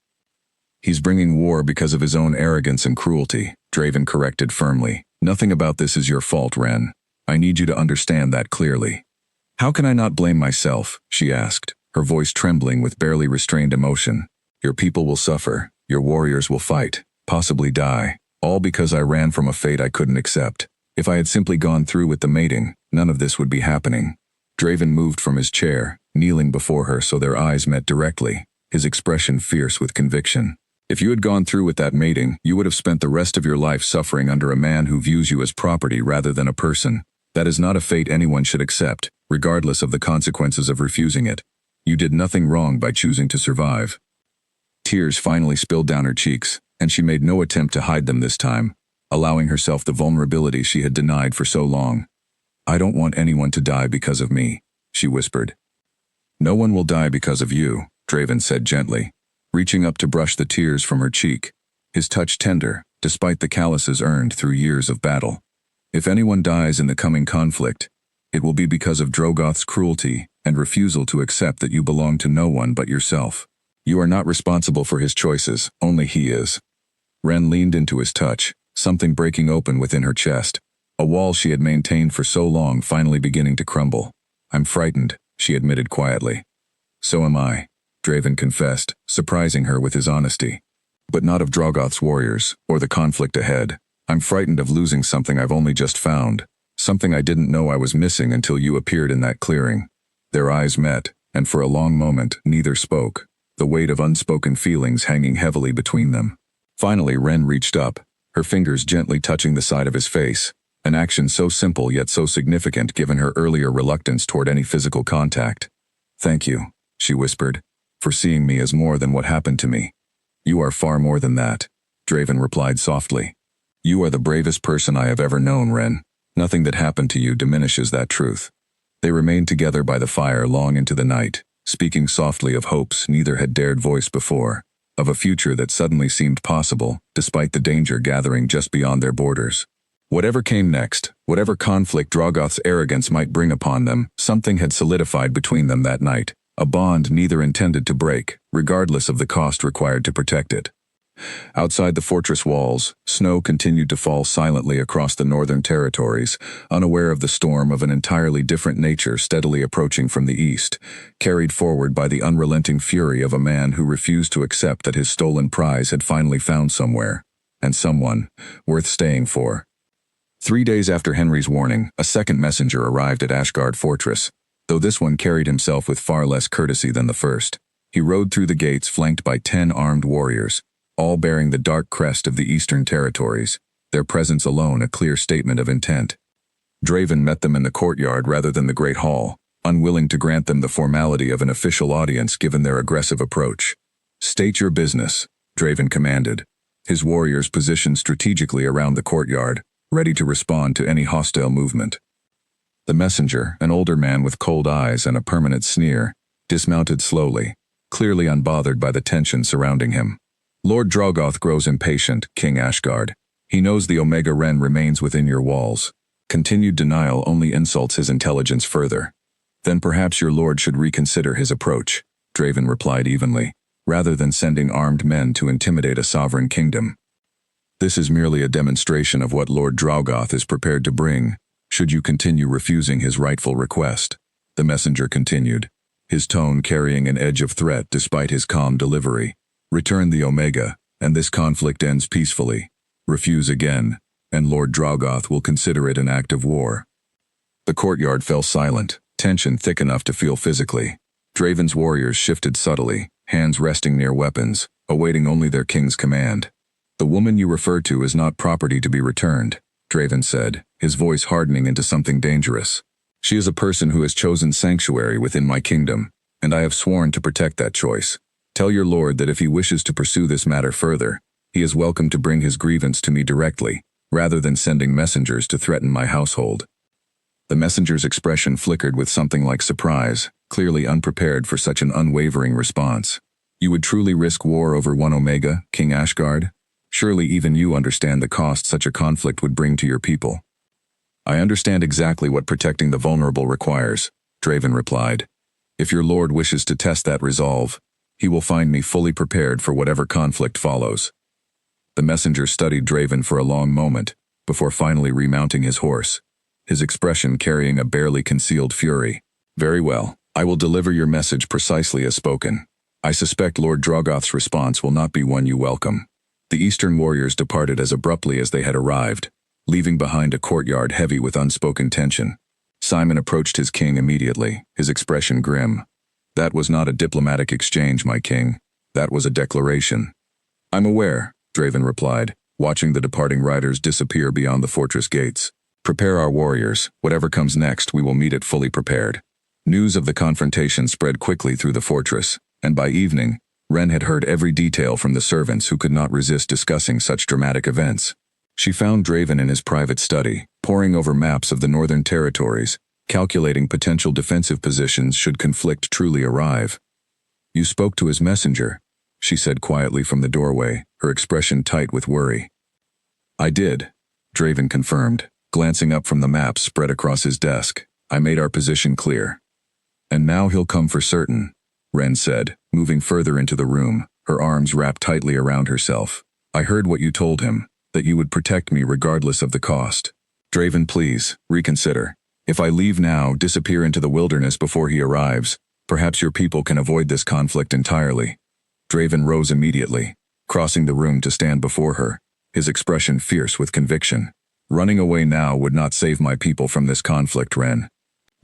He's bringing war because of his own arrogance and cruelty, Draven corrected firmly. Nothing about this is your fault, Ren. I need you to understand that clearly. How can I not blame myself? She asked, her voice trembling with barely restrained emotion. Your people will suffer, your warriors will fight, possibly die, all because I ran from a fate I couldn't accept. If I had simply gone through with the mating, none of this would be happening. Draven moved from his chair, kneeling before her so their eyes met directly, his expression fierce with conviction. If you had gone through with that mating, you would have spent the rest of your life suffering under a man who views you as property rather than a person. That is not a fate anyone should accept, regardless of the consequences of refusing it. You did nothing wrong by choosing to survive. Tears finally spilled down her cheeks, and she made no attempt to hide them this time, allowing herself the vulnerability she had denied for so long. I don't want anyone to die because of me, she whispered. No one will die because of you, Draven said gently, reaching up to brush the tears from her cheek, his touch tender, despite the calluses earned through years of battle. If anyone dies in the coming conflict, it will be because of Drogoth's cruelty and refusal to accept that you belong to no one but yourself. You are not responsible for his choices, only he is. Ren leaned into his touch, something breaking open within her chest, a wall she had maintained for so long finally beginning to crumble. I'm frightened, she admitted quietly. So am I, Draven confessed, surprising her with his honesty. But not of Drogoth's warriors, or the conflict ahead. I'm frightened of losing something I've only just found, something I didn't know I was missing until you appeared in that clearing. Their eyes met, and for a long moment neither spoke, the weight of unspoken feelings hanging heavily between them. Finally Ren reached up, her fingers gently touching the side of his face, an action so simple yet so significant given her earlier reluctance toward any physical contact. Thank you, she whispered, for seeing me as more than what happened to me. You are far more than that, Draven replied softly. You are the bravest person I have ever known, Ren. Nothing that happened to you diminishes that truth. They remained together by the fire long into the night, speaking softly of hopes neither had dared voice before, of a future that suddenly seemed possible, despite the danger gathering just beyond their borders. Whatever came next, whatever conflict Drogoth's arrogance might bring upon them, something had solidified between them that night, a bond neither intended to break, regardless of the cost required to protect it. Outside the fortress walls, snow continued to fall silently across the northern territories, unaware of the storm of an entirely different nature steadily approaching from the east, carried forward by the unrelenting fury of a man who refused to accept that his stolen prize had finally found somewhere, and someone, worth staying for. 3 days after Henry's warning, a second messenger arrived at Ashgard Fortress, though this one carried himself with far less courtesy than the first. He rode through the gates flanked by 10 armed warriors, all bearing the dark crest of the eastern territories, their presence alone a clear statement of intent. Draven met them in the courtyard rather than the great hall, unwilling to grant them the formality of an official audience given their aggressive approach. State your business, Draven commanded, his warriors positioned strategically around the courtyard, ready to respond to any hostile movement. The messenger, an older man with cold eyes and a permanent sneer, dismounted slowly, clearly unbothered by the tension surrounding him. Lord Drogoth grows impatient, King Ashgard. He knows the Omega Ren remains within your walls. Continued denial only insults his intelligence further. Then perhaps your lord should reconsider his approach, Draven replied evenly, rather than sending armed men to intimidate a sovereign kingdom. This is merely a demonstration of what Lord Drogoth is prepared to bring, should you continue refusing his rightful request. The messenger continued, his tone carrying an edge of threat despite his calm delivery. Return the Omega, and this conflict ends peacefully. Refuse again, and Lord Drogoth will consider it an act of war. The courtyard fell silent, tension thick enough to feel physically. Draven's warriors shifted subtly, hands resting near weapons, awaiting only their king's command. The woman you refer to is not property to be returned, Draven said, his voice hardening into something dangerous. She is a person who has chosen sanctuary within my kingdom, and I have sworn to protect that choice. Tell your lord that if he wishes to pursue this matter further, he is welcome to bring his grievance to me directly, rather than sending messengers to threaten my household. The messenger's expression flickered with something like surprise, clearly unprepared for such an unwavering response. You would truly risk war over one Omega, King Ashgard? Surely even you understand the cost such a conflict would bring to your people. I understand exactly what protecting the vulnerable requires, Draven replied. If your lord wishes to test that resolve, he will find me fully prepared for whatever conflict follows. The messenger studied Draven for a long moment, before finally remounting his horse, his expression carrying a barely concealed fury. Very well, I will deliver your message precisely as spoken. I suspect Lord Drogoth's response will not be one you welcome. The Eastern warriors departed as abruptly as they had arrived, leaving behind a courtyard heavy with unspoken tension. Simon approached his king immediately, his expression grim. That was not a diplomatic exchange, my king. That was a declaration. I'm aware, Draven replied, watching the departing riders disappear beyond the fortress gates. Prepare our warriors. Whatever comes next, we will meet it fully prepared. News of the confrontation spread quickly through the fortress, and by evening, Ren had heard every detail from the servants who could not resist discussing such dramatic events. She found Draven in his private study, poring over maps of the northern territories, calculating potential defensive positions should conflict truly arrive. You spoke to his messenger, she said quietly from the doorway, her expression tight with worry. I did, Draven confirmed, glancing up from the maps spread across his desk. I made our position clear. And now he'll come for certain, Ren said, moving further into the room, her arms wrapped tightly around herself. I heard what you told him, that you would protect me regardless of the cost. Draven, please, reconsider. If I leave now, disappear into the wilderness before he arrives, perhaps your people can avoid this conflict entirely. Draven rose immediately, crossing the room to stand before her, his expression fierce with conviction. Running away now would not save my people from this conflict, Ren.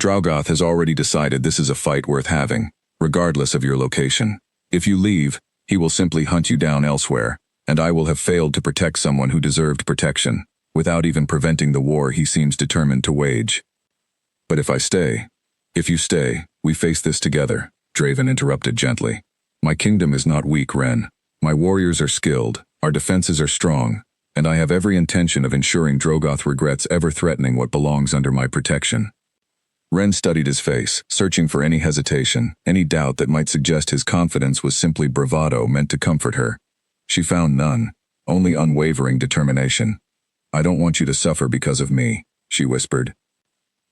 Drogoth has already decided this is a fight worth having, regardless of your location. If you leave, he will simply hunt you down elsewhere, and I will have failed to protect someone who deserved protection, without even preventing the war he seems determined to wage. But if you stay, we face this together, Draven interrupted gently. My kingdom is not weak, Ren. My warriors are skilled, our defenses are strong, and I have every intention of ensuring Drogoth regrets ever threatening what belongs under my protection. Ren studied his face, searching for any hesitation, any doubt that might suggest his confidence was simply bravado meant to comfort her. She found none, only unwavering determination. I don't want you to suffer because of me, she whispered.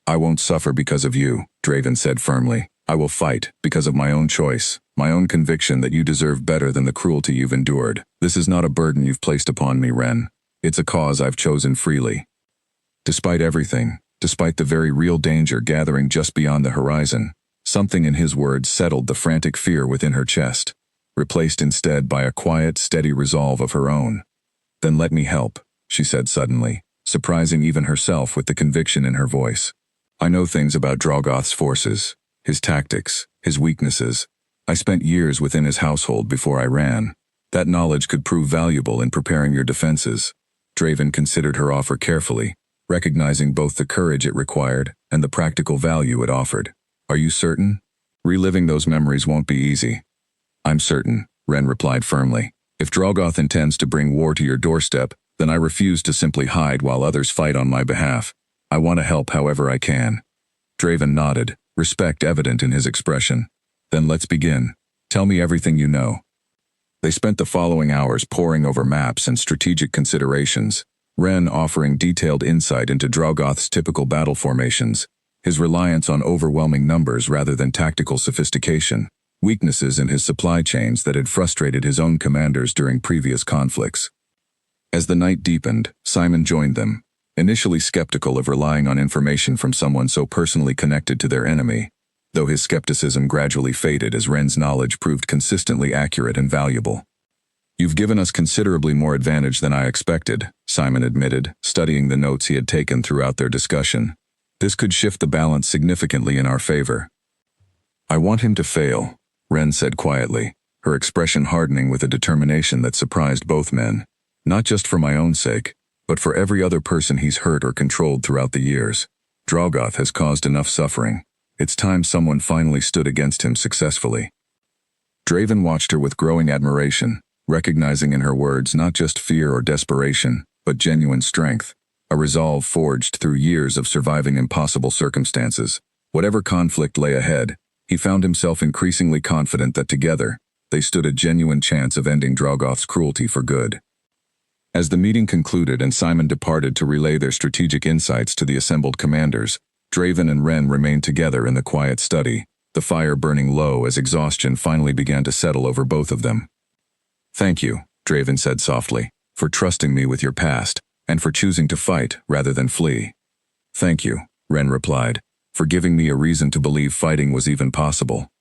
I won't suffer because of you, Draven said firmly. I will fight because of my own choice, my own conviction that you deserve better than the cruelty you've endured. This is not a burden you've placed upon me, Ren. It's a cause I've chosen freely. Despite everything, despite the very real danger gathering just beyond the horizon, something in his words settled the frantic fear within her chest, replaced instead by a quiet, steady resolve of her own. Then let me help, she said suddenly, surprising even herself with the conviction in her voice. I know things about Drogoth's forces, his tactics, his weaknesses. I spent years within his household before I ran. That knowledge could prove valuable in preparing your defenses. Draven considered her offer carefully, recognizing both the courage it required and the practical value it offered. Are you certain? Reliving those memories won't be easy. I'm certain, Ren replied firmly. If Drogoth intends to bring war to your doorstep, then I refuse to simply hide while others fight on my behalf. I want to help however I can. Draven nodded, respect evident in his expression. Then let's begin. Tell me everything you know." They spent the following hours poring over maps and strategic considerations, Ren offering detailed insight into Drogoth's typical battle formations, his reliance on overwhelming numbers rather than tactical sophistication, weaknesses in his supply chains that had frustrated his own commanders during previous conflicts. As the night deepened, Simon joined them, initially skeptical of relying on information from someone so personally connected to their enemy, though his skepticism gradually faded as Ren's knowledge proved consistently accurate and valuable. "You've given us considerably more advantage than I expected," Simon admitted, studying the notes he had taken throughout their discussion. "This could shift the balance significantly in our favor." "I want him to fail," Ren said quietly, her expression hardening with a determination that surprised both men. "Not just for my own sake, but for every other person he's hurt or controlled throughout the years. Drogoth has caused enough suffering. It's time someone finally stood against him successfully." Draven watched her with growing admiration, recognizing in her words not just fear or desperation, but genuine strength, a resolve forged through years of surviving impossible circumstances. Whatever conflict lay ahead, he found himself increasingly confident that together, they stood a genuine chance of ending Drogoth's cruelty for good. As the meeting concluded and Simon departed to relay their strategic insights to the assembled commanders, Draven and Ren remained together in the quiet study, the fire burning low as exhaustion finally began to settle over both of them. "Thank you," Draven said softly, "for trusting me with your past, and for choosing to fight rather than flee." "Thank you," Ren replied, "for giving me a reason to believe fighting was even possible."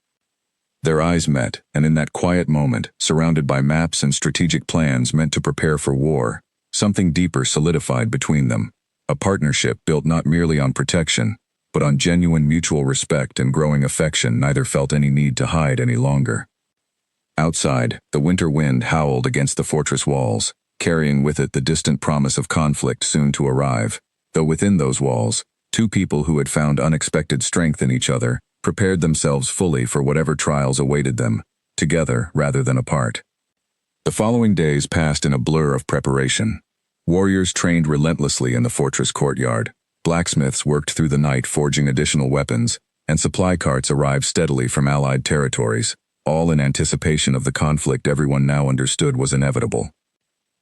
Their eyes met, and in that quiet moment, surrounded by maps and strategic plans meant to prepare for war, something deeper solidified between them, a partnership built not merely on protection, but on genuine mutual respect and growing affection. Neither felt any need to hide any longer. Outside, the winter wind howled against the fortress walls, carrying with it the distant promise of conflict soon to arrive, though within those walls, two people who had found unexpected strength in each other prepared themselves fully for whatever trials awaited them, together rather than apart. The following days passed in a blur of preparation. Warriors trained relentlessly in the fortress courtyard, blacksmiths worked through the night forging additional weapons, and supply carts arrived steadily from allied territories, all in anticipation of the conflict everyone now understood was inevitable.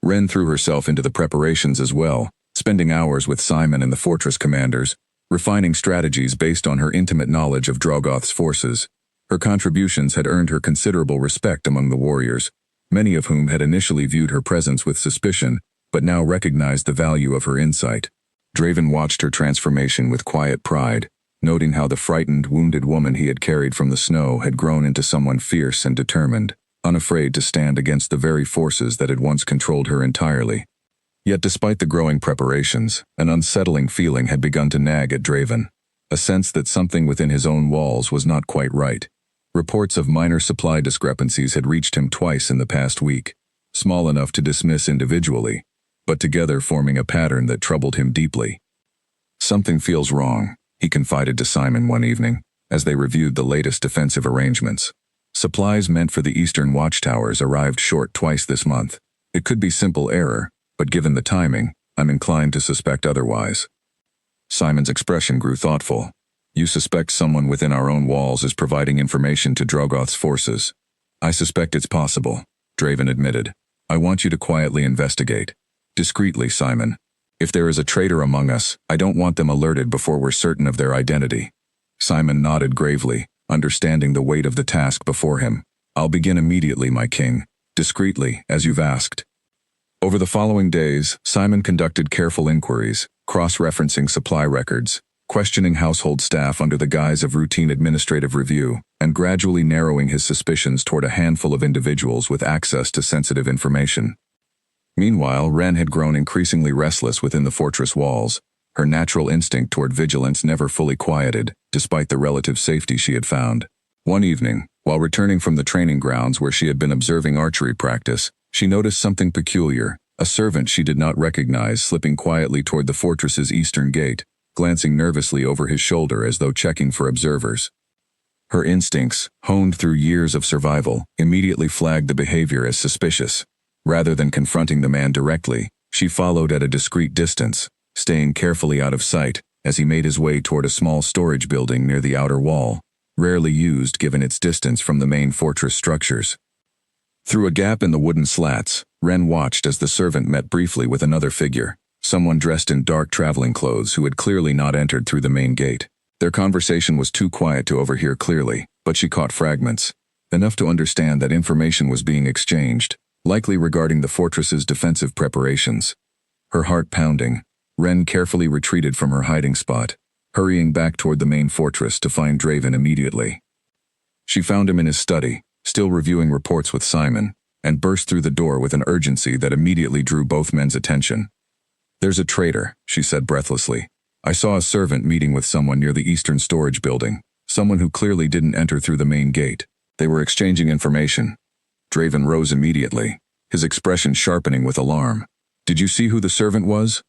Ren threw herself into the preparations as well, spending hours with Simon and the fortress commanders, refining strategies based on her intimate knowledge of Drogoth's forces. Her contributions had earned her considerable respect among the warriors, many of whom had initially viewed her presence with suspicion, but now recognized the value of her insight. Draven watched her transformation with quiet pride, noting how the frightened, wounded woman he had carried from the snow had grown into someone fierce and determined, unafraid to stand against the very forces that had once controlled her entirely. Yet despite the growing preparations, an unsettling feeling had begun to nag at Draven, a sense that something within his own walls was not quite right. Reports of minor supply discrepancies had reached him twice in the past week, small enough to dismiss individually, but together forming a pattern that troubled him deeply. "Something feels wrong," he confided to Simon one evening, as they reviewed the latest defensive arrangements. "Supplies meant for the eastern watchtowers arrived short twice this month. It could be simple error, but given the timing, I'm inclined to suspect otherwise." Simon's expression grew thoughtful. "You suspect someone within our own walls is providing information to Drogoth's forces?" "I suspect it's possible," Draven admitted. "I want you to quietly investigate. Discreetly, Simon. If there is a traitor among us, I don't want them alerted before we're certain of their identity." Simon nodded gravely, understanding the weight of the task before him. "I'll begin immediately, my king. Discreetly, as you've asked." Over the following days, Simon conducted careful inquiries, cross-referencing supply records, questioning household staff under the guise of routine administrative review, and gradually narrowing his suspicions toward a handful of individuals with access to sensitive information. Meanwhile, Ren had grown increasingly restless within the fortress walls, her natural instinct toward vigilance never fully quieted, despite the relative safety she had found. One evening, while returning from the training grounds where she had been observing archery practice, she noticed something peculiar, a servant she did not recognize slipping quietly toward the fortress's eastern gate, glancing nervously over his shoulder as though checking for observers. Her instincts, honed through years of survival, immediately flagged the behavior as suspicious. Rather than confronting the man directly, she followed at a discreet distance, staying carefully out of sight as he made his way toward a small storage building near the outer wall. rarely used given its distance from the main fortress structures. Through a gap in the wooden slats, Ren watched as the servant met briefly with another figure, someone dressed in dark traveling clothes who had clearly not entered through the main gate. Their conversation was too quiet to overhear clearly, but she caught fragments, enough to understand that information was being exchanged, likely regarding the fortress's defensive preparations. Her heart pounding, Ren carefully retreated from her hiding spot, hurrying back toward the main fortress to find Draven immediately. She found him in his study, still reviewing reports with Simon, and burst through the door with an urgency that immediately drew both men's attention. "There's a traitor," she said breathlessly. "I saw a servant meeting with someone near the eastern storage building, someone who clearly didn't enter through the main gate. They were exchanging information." Draven rose immediately, his expression sharpening with alarm. "Did you see who the servant was?"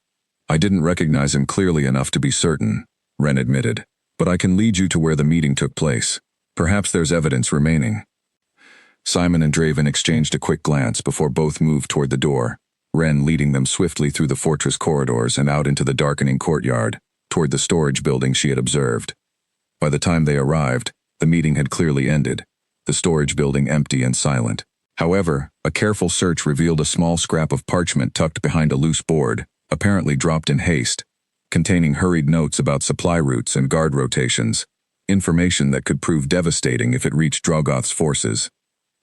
"I didn't recognize him clearly enough to be certain," Ren admitted, "but I can lead you to where the meeting took place. Perhaps there's evidence remaining." Simon and Draven exchanged a quick glance before both moved toward the door, Ren leading them swiftly through the fortress corridors and out into the darkening courtyard, toward the storage building she had observed. By the time they arrived, the meeting had clearly ended, the storage building empty and silent. However, a careful search revealed a small scrap of parchment tucked behind a loose board, apparently dropped in haste, containing hurried notes about supply routes and guard rotations, information that could prove devastating if it reached Drogoth's forces.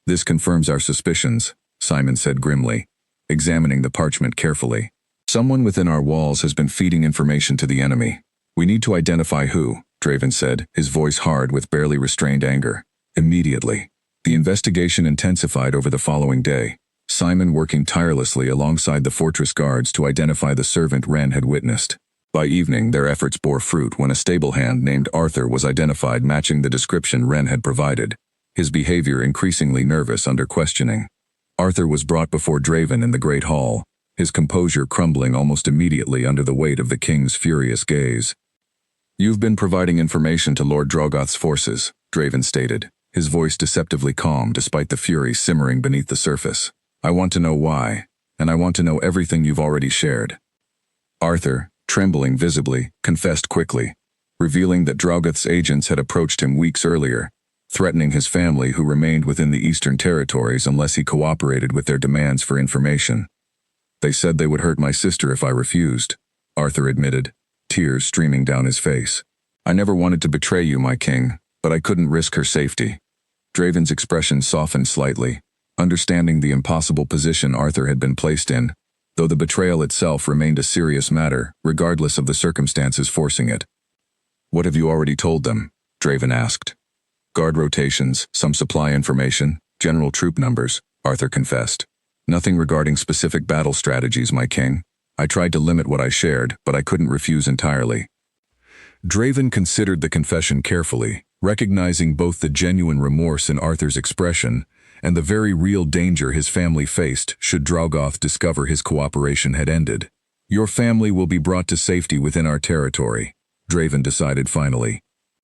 "This confirms our suspicions," Simon said grimly, examining the parchment carefully. "Someone within our walls has been feeding information to the enemy. We need to identify who," Draven said, his voice hard with barely restrained anger. "Immediately." The investigation intensified over the following day, Simon working tirelessly alongside the fortress guards to identify the servant Ren had witnessed. By evening, their efforts bore fruit when a stable hand named Arthur was identified matching the description Ren had provided, his behavior increasingly nervous under questioning. Arthur was brought before Draven in the Great Hall, his composure crumbling almost immediately under the weight of the king's furious gaze. "You've been providing information to Lord Drogoth's forces," Draven stated, his voice deceptively calm despite the fury simmering beneath the surface. "I want to know why, and I want to know everything you've already shared." Arthur, trembling visibly, confessed quickly, revealing that Drogoth's agents had approached him weeks earlier, threatening his family who remained within the eastern territories unless he cooperated with their demands for information. "They said they would hurt my sister if I refused," Arthur admitted, tears streaming down his face. "I never wanted to betray you, my king, but I couldn't risk her safety." Draven's expression softened slightly, understanding the impossible position Arthur had been placed in, though the betrayal itself remained a serious matter, regardless of the circumstances forcing it. "What have you already told them?" Draven asked. "Guard rotations, some supply information, general troop numbers," Arthur confessed. "Nothing regarding specific battle strategies, my king. I tried to limit what I shared, but I couldn't refuse entirely." Draven considered the confession carefully, recognizing both the genuine remorse in Arthur's expression and the very real danger his family faced should Drogoth discover his cooperation had ended. "Your family will be brought to safety within our territory," Draven decided finally.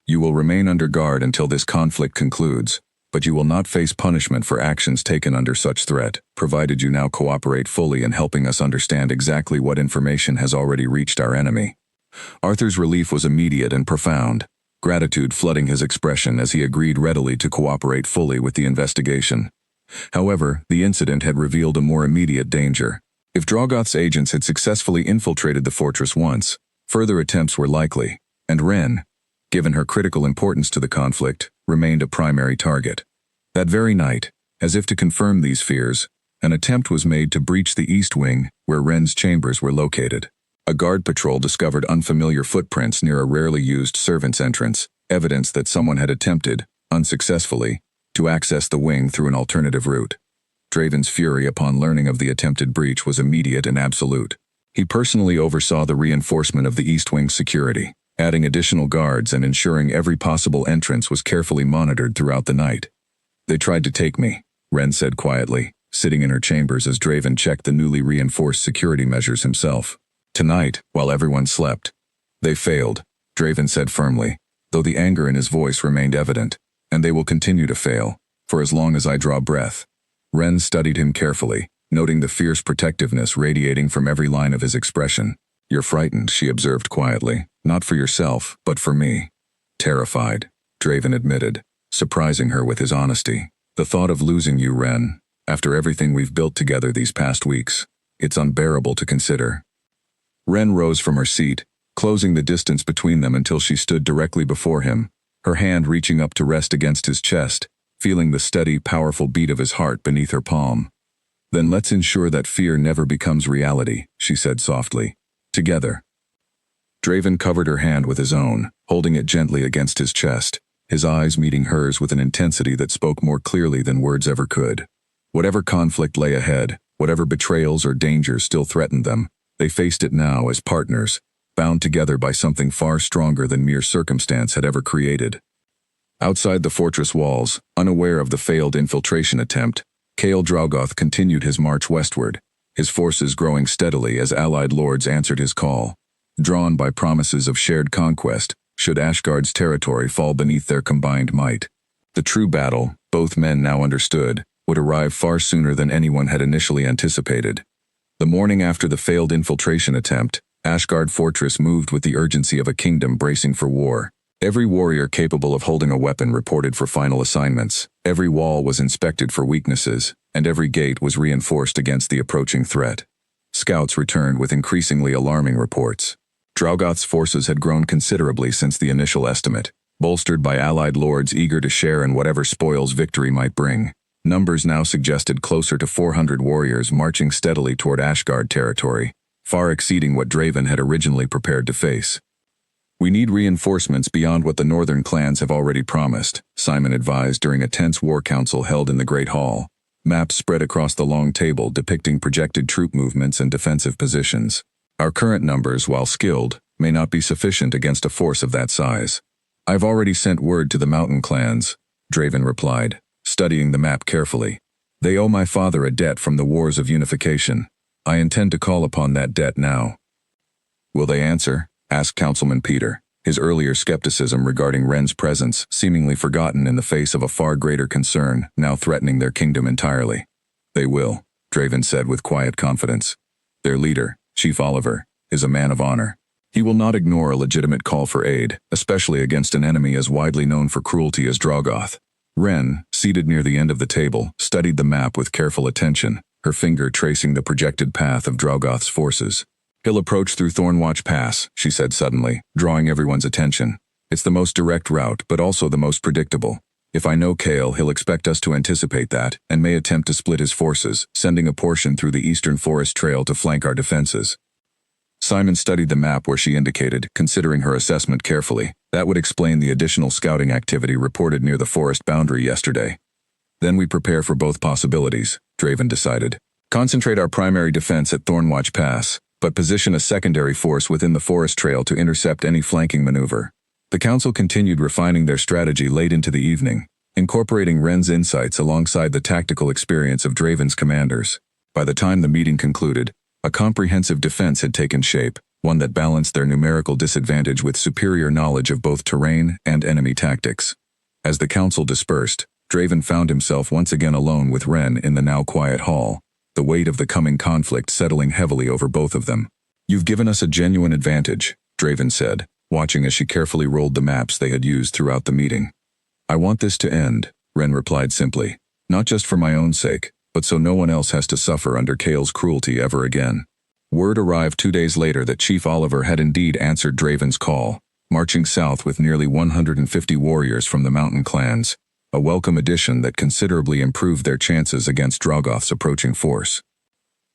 "You will remain under guard until this conflict concludes, but you will not face punishment for actions taken under such threat, provided you now cooperate fully in helping us understand exactly what information has already reached our enemy." Arthur's relief was immediate and profound, gratitude flooding his expression as he agreed readily to cooperate fully with the investigation. However, the incident had revealed a more immediate danger. If Drogoth's agents had successfully infiltrated the fortress once, further attempts were likely, and Ren, given her critical importance to the conflict, remained a primary target. That very night, as if to confirm these fears, an attempt was made to breach the east wing where Ren's chambers were located. A guard patrol discovered unfamiliar footprints near a rarely used servant's entrance, evidence that someone had attempted, unsuccessfully, to access the wing through an alternative route. Draven's fury upon learning of the attempted breach was immediate and absolute. He personally oversaw the reinforcement of the east wing's security, adding additional guards and ensuring every possible entrance was carefully monitored throughout the night. "They tried to take me," Ren said quietly, sitting in her chambers as Draven checked the newly reinforced security measures himself. "Tonight, while everyone slept." "They failed," Draven said firmly, though the anger in his voice remained evident, "and they will continue to fail, for as long as I draw breath." Ren studied him carefully, noting the fierce protectiveness radiating from every line of his expression. "You're frightened," she observed quietly, "not for yourself, but for me." "Terrified," Draven admitted, surprising her with his honesty. The thought of losing you, Ren, after everything we've built together these past weeks, it's unbearable to consider. Ren rose from her seat, closing the distance between them until she stood directly before him, her hand reaching up to rest against his chest, feeling the steady, powerful beat of his heart beneath her palm. Then let's ensure that fear never becomes reality, she said softly. Together. Draven covered her hand with his own, holding it gently against his chest, his eyes meeting hers with an intensity that spoke more clearly than words ever could. Whatever conflict lay ahead, whatever betrayals or dangers still threatened them, they faced it now as partners, bound together by something far stronger than mere circumstance had ever created. Outside the fortress walls, unaware of the failed infiltration attempt, Kael Drogoth continued his march westward, his forces growing steadily as allied lords answered his call, drawn by promises of shared conquest, should Ashgard's territory fall beneath their combined might. The true battle, both men now understood, would arrive far sooner than anyone had initially anticipated. The morning after the failed infiltration attempt, Ashgard Fortress moved with the urgency of a kingdom bracing for war. Every warrior capable of holding a weapon reported for final assignments, every wall was inspected for weaknesses, and every gate was reinforced against the approaching threat. Scouts returned with increasingly alarming reports. Drogoth's forces had grown considerably since the initial estimate, bolstered by allied lords eager to share in whatever spoils victory might bring. Numbers now suggested closer to 400 warriors marching steadily toward Ashgard territory, far exceeding what Draven had originally prepared to face. We need reinforcements beyond what the northern clans have already promised, Simon advised during a tense war council held in the Great Hall. Maps spread across the long table depicting projected troop movements and defensive positions. Our current numbers, while skilled, may not be sufficient against a force of that size. I've already sent word to the mountain clans, Draven replied, studying the map carefully. They owe my father a debt from the wars of unification. I intend to call upon that debt now. Will they answer? Asked Councilman Peter, his earlier skepticism regarding Ren's presence seemingly forgotten in the face of a far greater concern now threatening their kingdom entirely. They will, Draven said with quiet confidence. Their leader, Chief Oliver, is a man of honor. He will not ignore a legitimate call for aid, especially against an enemy as widely known for cruelty as Drogoth. Ren, seated near the end of the table, studied the map with careful attention, her finger tracing the projected path of Drogoth's forces. He'll approach through Thornwatch Pass, she said suddenly, drawing everyone's attention. It's the most direct route, but also the most predictable. If I know Kael, he'll expect us to anticipate that, and may attempt to split his forces, sending a portion through the eastern forest trail to flank our defenses. Simon studied the map where she indicated, considering her assessment carefully. That would explain the additional scouting activity reported near the forest boundary yesterday. Then we prepare for both possibilities, Draven decided. Concentrate our primary defense at Thornwatch Pass, but position a secondary force within the forest trail to intercept any flanking maneuver. The council continued refining their strategy late into the evening, incorporating Ren's insights alongside the tactical experience of Draven's commanders. By the time the meeting concluded, a comprehensive defense had taken shape, one that balanced their numerical disadvantage with superior knowledge of both terrain and enemy tactics. As the council dispersed, Draven found himself once again alone with Ren in the now quiet hall, the weight of the coming conflict settling heavily over both of them. You've given us a genuine advantage, Draven said, watching as she carefully rolled the maps they had used throughout the meeting. I want this to end, Ren replied simply, not just for my own sake, but so no one else has to suffer under Kael's cruelty ever again. Word arrived 2 days later that Chief Oliver had indeed answered Draven's call, marching south with nearly 150 warriors from the mountain clans, a welcome addition that considerably improved their chances against Drogoth's approaching force.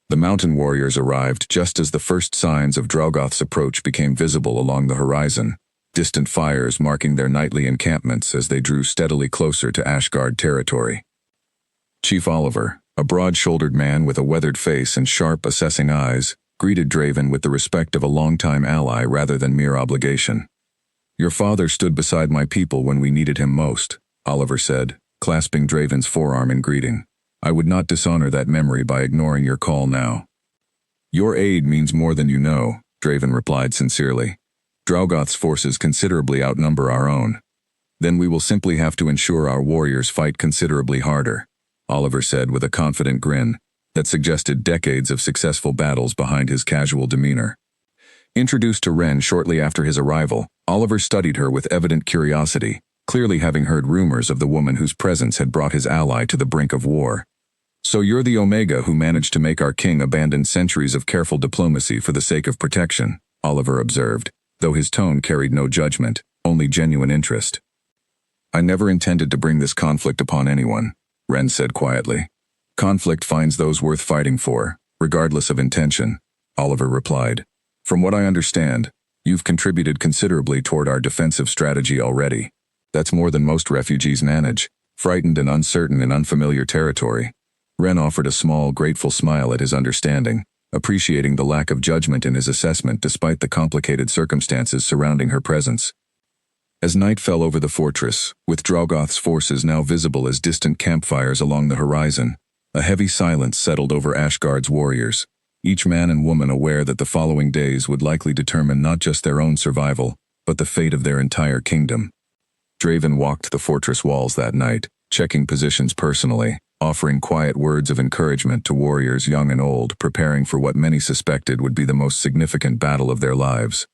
The mountain warriors arrived just as the first signs of Drogoth's approach became visible along the horizon, distant fires marking their nightly encampments as they drew steadily closer to Ashgard territory. Chief Oliver, a broad-shouldered man with a weathered face and sharp, assessing eyes, greeted Draven with the respect of a longtime ally rather than mere obligation. Your father stood beside my people when we needed him most, Oliver said, clasping Draven's forearm in greeting. I would not dishonor that memory by ignoring your call now. Your aid means more than you know, Draven replied sincerely. Drogoth's forces considerably outnumber our own. Then we will simply have to ensure our warriors fight considerably harder, Oliver said with a confident grin that suggested decades of successful battles behind his casual demeanor. Introduced to Ren shortly after his arrival, Oliver studied her with evident curiosity, clearly having heard rumors of the woman whose presence had brought his ally to the brink of war. "So you're the Omega who managed to make our king abandon centuries of careful diplomacy for the sake of protection," Oliver observed, though his tone carried no judgment, only genuine interest. "I never intended to bring this conflict upon anyone," Ren said quietly. "Conflict finds those worth fighting for, regardless of intention," Oliver replied. "From what I understand, you've contributed considerably toward our defensive strategy already. That's more than most refugees manage, frightened and uncertain in unfamiliar territory." Ren offered a small, grateful smile at his understanding, appreciating the lack of judgment in his assessment despite the complicated circumstances surrounding her presence. As night fell over the fortress, with Drogoth's forces now visible as distant campfires along the horizon, a heavy silence settled over Ashgard's warriors, each man and woman aware that the following days would likely determine not just their own survival, but the fate of their entire kingdom. Draven walked the fortress walls that night, checking positions personally, offering quiet words of encouragement to warriors young and old preparing for what many suspected would be the most significant battle of their lives.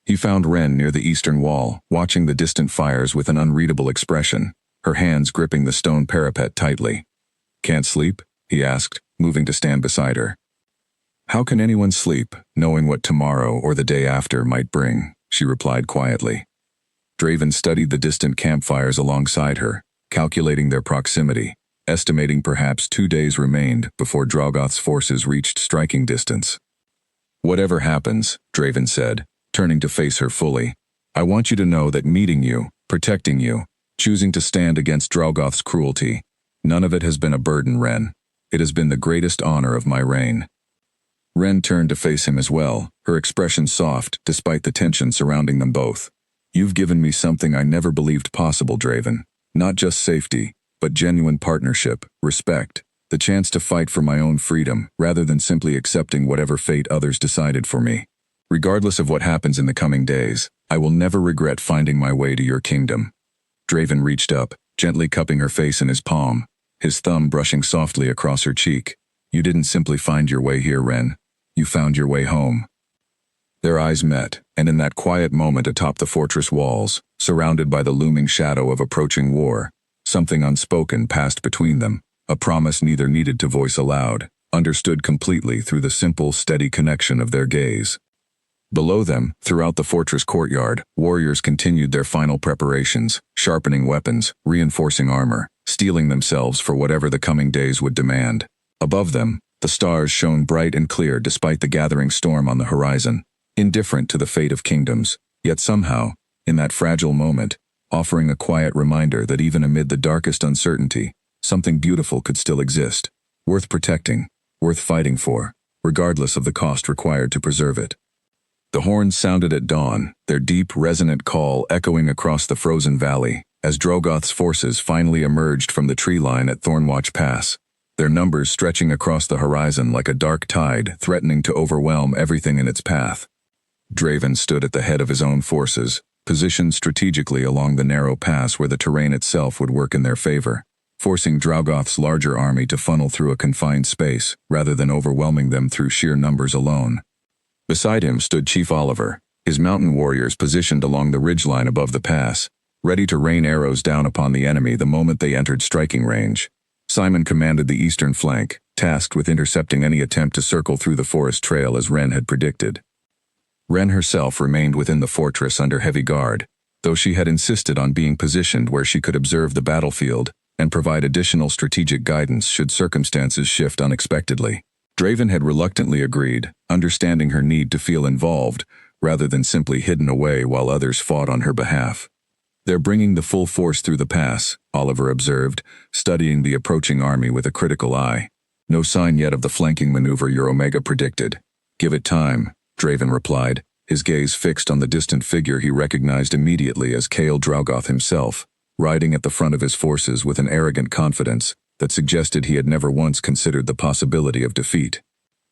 He found Ren near the eastern wall, watching the distant fires with an unreadable expression, her hands gripping the stone parapet tightly. "Can't sleep?" he asked, moving to stand beside her. "How can anyone sleep, knowing what tomorrow or the day after might bring?" she replied quietly. Draven studied the distant campfires alongside her, calculating their proximity, estimating perhaps 2 days remained before Drogoth's forces reached striking distance. "Whatever happens," Draven said, turning to face her fully, "I want you to know that meeting you, protecting you, choosing to stand against Drogoth's cruelty, none of it has been a burden, Ren. It has been the greatest honor of my reign." Ren turned to face him as well, her expression soft despite the tension surrounding them both. "You've given me something I never believed possible, Draven. Not just safety, but genuine partnership, respect, the chance to fight for my own freedom rather than simply accepting whatever fate others decided for me. Regardless of what happens in the coming days, I will never regret finding my way to your kingdom." Draven reached up, gently cupping her face in his palm, his thumb brushing softly across her cheek. "You didn't simply find your way here, Ren. You found your way home." Their eyes met, and in that quiet moment atop the fortress walls, surrounded by the looming shadow of approaching war, something unspoken passed between them, a promise neither needed to voice aloud, understood completely through the simple, steady connection of their gaze. Below them, throughout the fortress courtyard, warriors continued their final preparations, sharpening weapons, reinforcing armor, steeling themselves for whatever the coming days would demand. Above them, the stars shone bright and clear despite the gathering storm on the horizon, indifferent to the fate of kingdoms, yet somehow, in that fragile moment, offering a quiet reminder that even amid the darkest uncertainty, something beautiful could still exist, worth protecting, worth fighting for, regardless of the cost required to preserve it. The horns sounded at dawn, their deep, resonant call echoing across the frozen valley, as Drogoth's forces finally emerged from the tree line at Thornwatch Pass, their numbers stretching across the horizon like a dark tide threatening to overwhelm everything in its path. Draven stood at the head of his own forces, positioned strategically along the narrow pass where the terrain itself would work in their favor, forcing Drogoth's larger army to funnel through a confined space rather than overwhelming them through sheer numbers alone. Beside him stood Chief Oliver, his mountain warriors positioned along the ridgeline above the pass, ready to rain arrows down upon the enemy the moment they entered striking range. Simon commanded the eastern flank, tasked with intercepting any attempt to circle through the forest trail as Ren had predicted. Ren herself remained within the fortress under heavy guard, though she had insisted on being positioned where she could observe the battlefield and provide additional strategic guidance should circumstances shift unexpectedly. Draven had reluctantly agreed, understanding her need to feel involved rather than simply hidden away while others fought on her behalf. "They're bringing the full force through the pass," Oliver observed, studying the approaching army with a critical eye. "No sign yet of the flanking maneuver your Omega predicted." "Give it time," Draven replied, his gaze fixed on the distant figure he recognized immediately as Kael Drogoth himself, riding at the front of his forces with an arrogant confidence that suggested he had never once considered the possibility of defeat.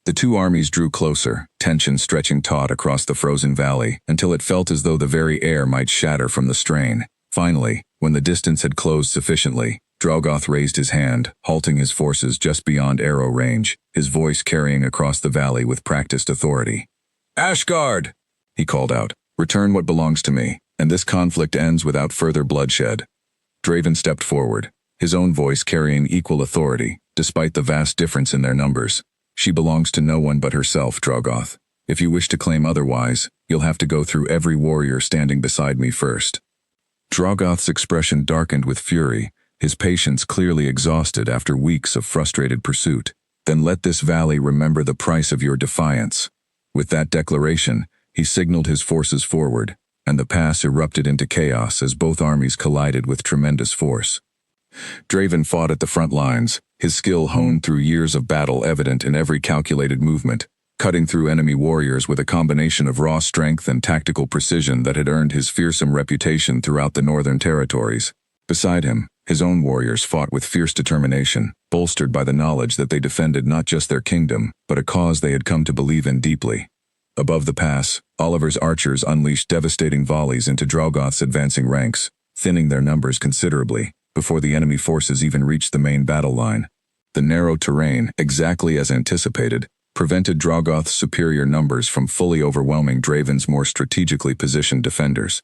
The two armies drew closer, tension stretching taut across the frozen valley until it felt as though the very air might shatter from the strain. Finally, when the distance had closed sufficiently, Drogoth raised his hand, halting his forces just beyond arrow range, his voice carrying across the valley with practiced authority. "Ashgard!" he called out. "Return what belongs to me, and this conflict ends without further bloodshed." Draven stepped forward, his own voice carrying equal authority, despite the vast difference in their numbers. She belongs to no one but herself, Drogoth. If you wish to claim otherwise, you'll have to go through every warrior standing beside me first. Drogoth's expression darkened with fury, his patience clearly exhausted after weeks of frustrated pursuit. Then let this valley remember the price of your defiance. With that declaration, he signaled his forces forward, and the pass erupted into chaos as both armies collided with tremendous force. Draven fought at the front lines, his skill honed through years of battle evident in every calculated movement, cutting through enemy warriors with a combination of raw strength and tactical precision that had earned his fearsome reputation throughout the northern territories. Beside him, his own warriors fought with fierce determination, bolstered by the knowledge that they defended not just their kingdom, but a cause they had come to believe in deeply. Above the pass, Oliver's archers unleashed devastating volleys into Drogoth's advancing ranks, thinning their numbers considerably, before the enemy forces even reached the main battle line. The narrow terrain, exactly as anticipated, prevented Drogoth's superior numbers from fully overwhelming Draven's more strategically positioned defenders.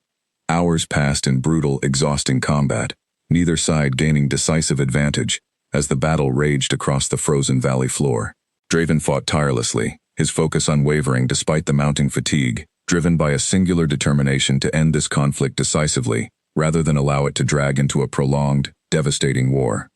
Hours passed in brutal, exhausting combat, neither side gaining decisive advantage, as the battle raged across the frozen valley floor. Draven fought tirelessly, his focus unwavering despite the mounting fatigue, driven by a singular determination to end this conflict decisively, rather than allow it to drag into a prolonged, devastating war.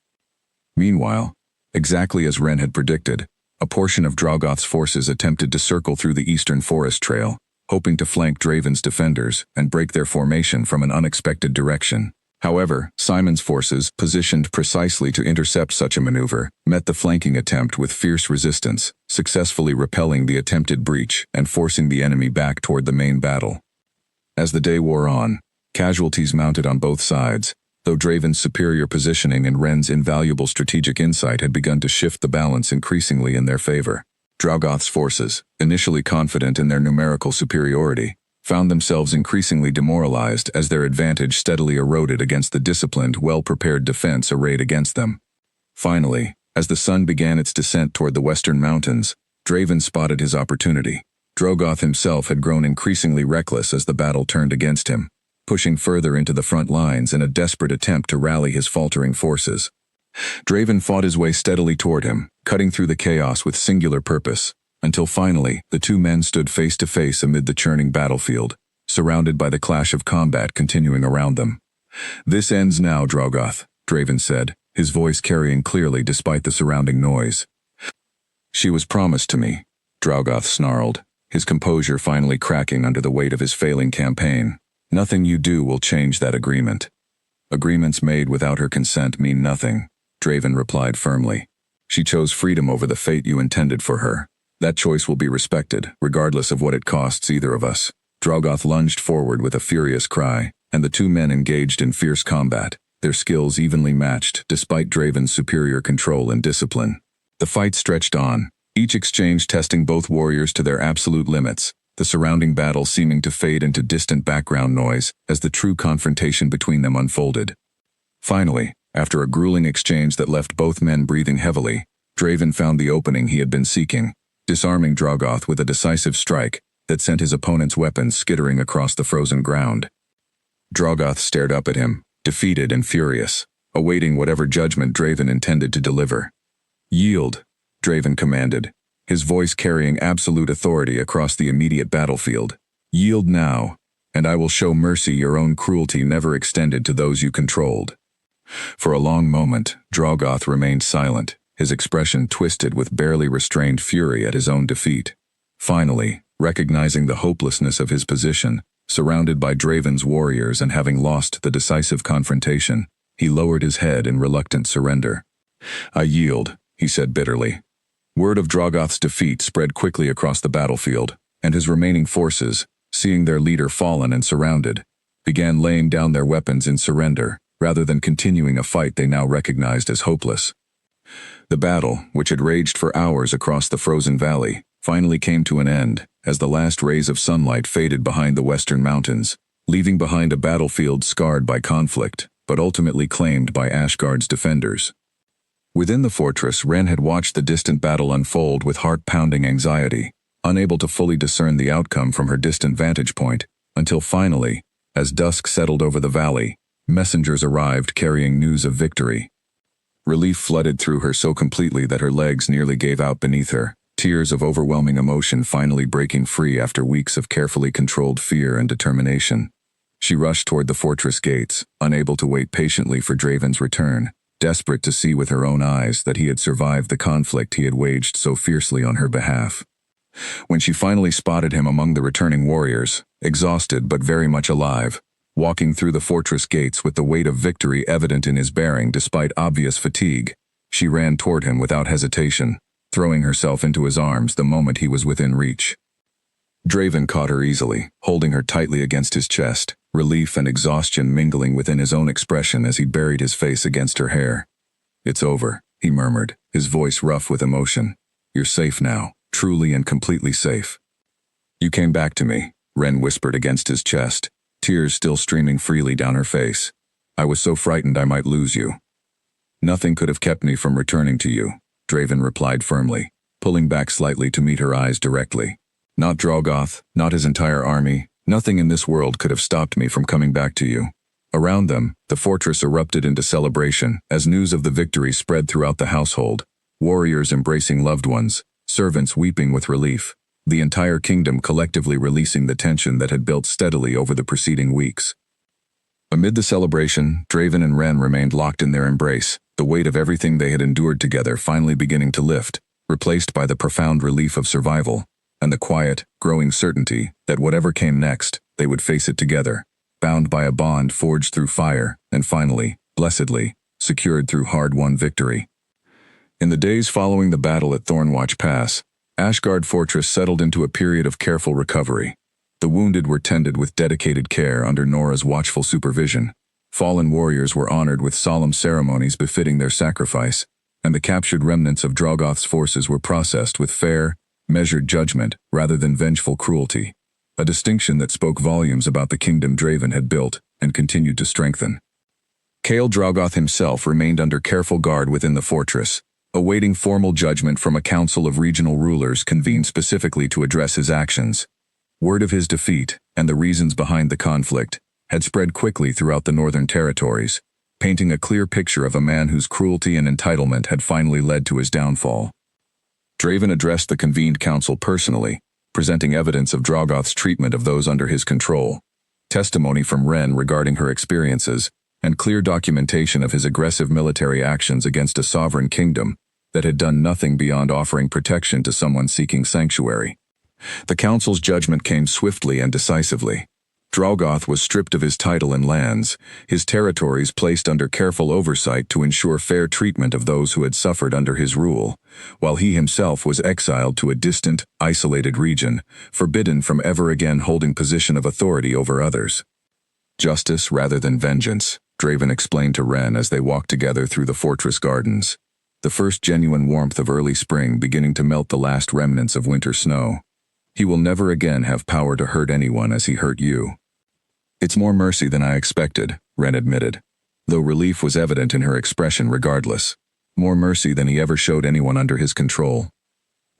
Meanwhile, exactly as Ren had predicted, a portion of Drogoth's forces attempted to circle through the eastern forest trail, hoping to flank Draven's defenders and break their formation from an unexpected direction. However, Simon's forces, positioned precisely to intercept such a maneuver, met the flanking attempt with fierce resistance, successfully repelling the attempted breach and forcing the enemy back toward the main battle. As the day wore on, casualties mounted on both sides, though Draven's superior positioning and Ren's invaluable strategic insight had begun to shift the balance increasingly in their favor. Drogoth's forces, initially confident in their numerical superiority, found themselves increasingly demoralized as their advantage steadily eroded against the disciplined, well-prepared defense arrayed against them. Finally, as the sun began its descent toward the western mountains, Draven spotted his opportunity. Drogoth himself had grown increasingly reckless as the battle turned against him, pushing further into the front lines in a desperate attempt to rally his faltering forces. Draven fought his way steadily toward him, cutting through the chaos with singular purpose, until finally the two men stood face to face amid the churning battlefield, surrounded by the clash of combat continuing around them. "This ends now, Drogoth," Draven said, his voice carrying clearly despite the surrounding noise. "She was promised to me," Drogoth snarled, his composure finally cracking under the weight of his failing campaign. "Nothing you do will change that agreement." "Agreements made without her consent mean nothing," Draven replied firmly. "She chose freedom over the fate you intended for her. That choice will be respected, regardless of what it costs either of us." Drogoth lunged forward with a furious cry, and the two men engaged in fierce combat, their skills evenly matched despite Draven's superior control and discipline. The fight stretched on, each exchange testing both warriors to their absolute limits, the surrounding battle seeming to fade into distant background noise as the true confrontation between them unfolded. Finally, after a grueling exchange that left both men breathing heavily, Draven found the opening he had been seeking, disarming Drogoth with a decisive strike that sent his opponent's weapons skittering across the frozen ground. Drogoth stared up at him, defeated and furious, awaiting whatever judgment Draven intended to deliver. "Yield," Draven commanded, his voice carrying absolute authority across the immediate battlefield. "Yield now, and I will show mercy your own cruelty never extended to those you controlled." For a long moment, Drogoth remained silent, his expression twisted with barely restrained fury at his own defeat. Finally, recognizing the hopelessness of his position, surrounded by Draven's warriors and having lost the decisive confrontation, he lowered his head in reluctant surrender. "I yield," he said bitterly. Word of Drogoth's defeat spread quickly across the battlefield, and his remaining forces, seeing their leader fallen and surrounded, began laying down their weapons in surrender, rather than continuing a fight they now recognized as hopeless. The battle, which had raged for hours across the frozen valley, finally came to an end as the last rays of sunlight faded behind the western mountains, leaving behind a battlefield scarred by conflict, but ultimately claimed by Ashgard's defenders. Within the fortress, Ren had watched the distant battle unfold with heart-pounding anxiety, unable to fully discern the outcome from her distant vantage point, until finally, as dusk settled over the valley, Messengers arrived carrying news of victory. Relief flooded through her so completely that her legs nearly gave out beneath her, tears of overwhelming emotion finally breaking free after weeks of carefully controlled fear and determination. She rushed toward the fortress gates, unable to wait patiently for Draven's return, desperate to see with her own eyes that he had survived the conflict he had waged so fiercely on her behalf. When she finally spotted him among the returning warriors, exhausted but very much alive, walking through the fortress gates with the weight of victory evident in his bearing despite obvious fatigue, she ran toward him without hesitation, throwing herself into his arms the moment he was within reach. Draven caught her easily, holding her tightly against his chest, relief and exhaustion mingling within his own expression as he buried his face against her hair. "It's over," he murmured, his voice rough with emotion. "You're safe now, truly and completely safe." "You came back to me," Ren whispered against his chest, tears still streaming freely down her face. "I was so frightened I might lose you." "Nothing could have kept me from returning to you," Draven replied firmly, pulling back slightly to meet her eyes directly. "Not Drogoth, not his entire army, nothing in this world could have stopped me from coming back to you." Around them, the fortress erupted into celebration as news of the victory spread throughout the household, warriors embracing loved ones, servants weeping with relief, the entire kingdom collectively releasing the tension that had built steadily over the preceding weeks. Amid the celebration, Draven and Ren remained locked in their embrace, the weight of everything they had endured together finally beginning to lift, replaced by the profound relief of survival, and the quiet, growing certainty that whatever came next, they would face it together, bound by a bond forged through fire, and finally, blessedly, secured through hard-won victory. In the days following the battle at Thornwatch Pass, Ashgard Fortress settled into a period of careful recovery. The wounded were tended with dedicated care under Nora's watchful supervision. Fallen warriors were honored with solemn ceremonies befitting their sacrifice, and the captured remnants of Drogoth's forces were processed with fair, measured judgment rather than vengeful cruelty, a distinction that spoke volumes about the kingdom Draven had built and continued to strengthen. Kael Drogoth himself remained under careful guard within the fortress, awaiting formal judgment from a council of regional rulers convened specifically to address his actions. Word of his defeat, and the reasons behind the conflict, had spread quickly throughout the northern territories, painting a clear picture of a man whose cruelty and entitlement had finally led to his downfall. Draven addressed the convened council personally, presenting evidence of Drogoth's treatment of those under his control, testimony from Ren regarding her experiences, and clear documentation of his aggressive military actions against a sovereign kingdom that had done nothing beyond offering protection to someone seeking sanctuary. The council's judgment came swiftly and decisively. Drogoth was stripped of his title and lands, his territories placed under careful oversight to ensure fair treatment of those who had suffered under his rule, while he himself was exiled to a distant, isolated region, forbidden from ever again holding position of authority over others. "Justice rather than vengeance," Draven explained to Ren as they walked together through the fortress gardens, the first genuine warmth of early spring beginning to melt the last remnants of winter snow. "He will never again have power to hurt anyone as he hurt you." "It's more mercy than I expected," Ren admitted, though relief was evident in her expression regardless. "More mercy than he ever showed anyone under his control."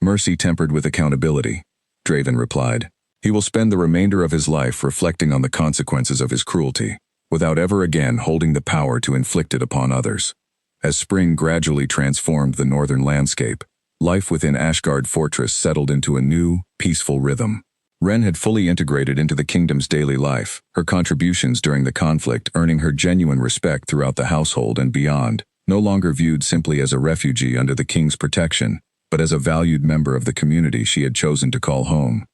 "Mercy tempered with accountability," Draven replied. "He will spend the remainder of his life reflecting on the consequences of his cruelty, without ever again holding the power to inflict it upon others." As spring gradually transformed the northern landscape, life within Ashgard Fortress settled into a new, peaceful rhythm. Ren had fully integrated into the kingdom's daily life, her contributions during the conflict earning her genuine respect throughout the household and beyond, no longer viewed simply as a refugee under the king's protection, but as a valued member of the community she had chosen to call home.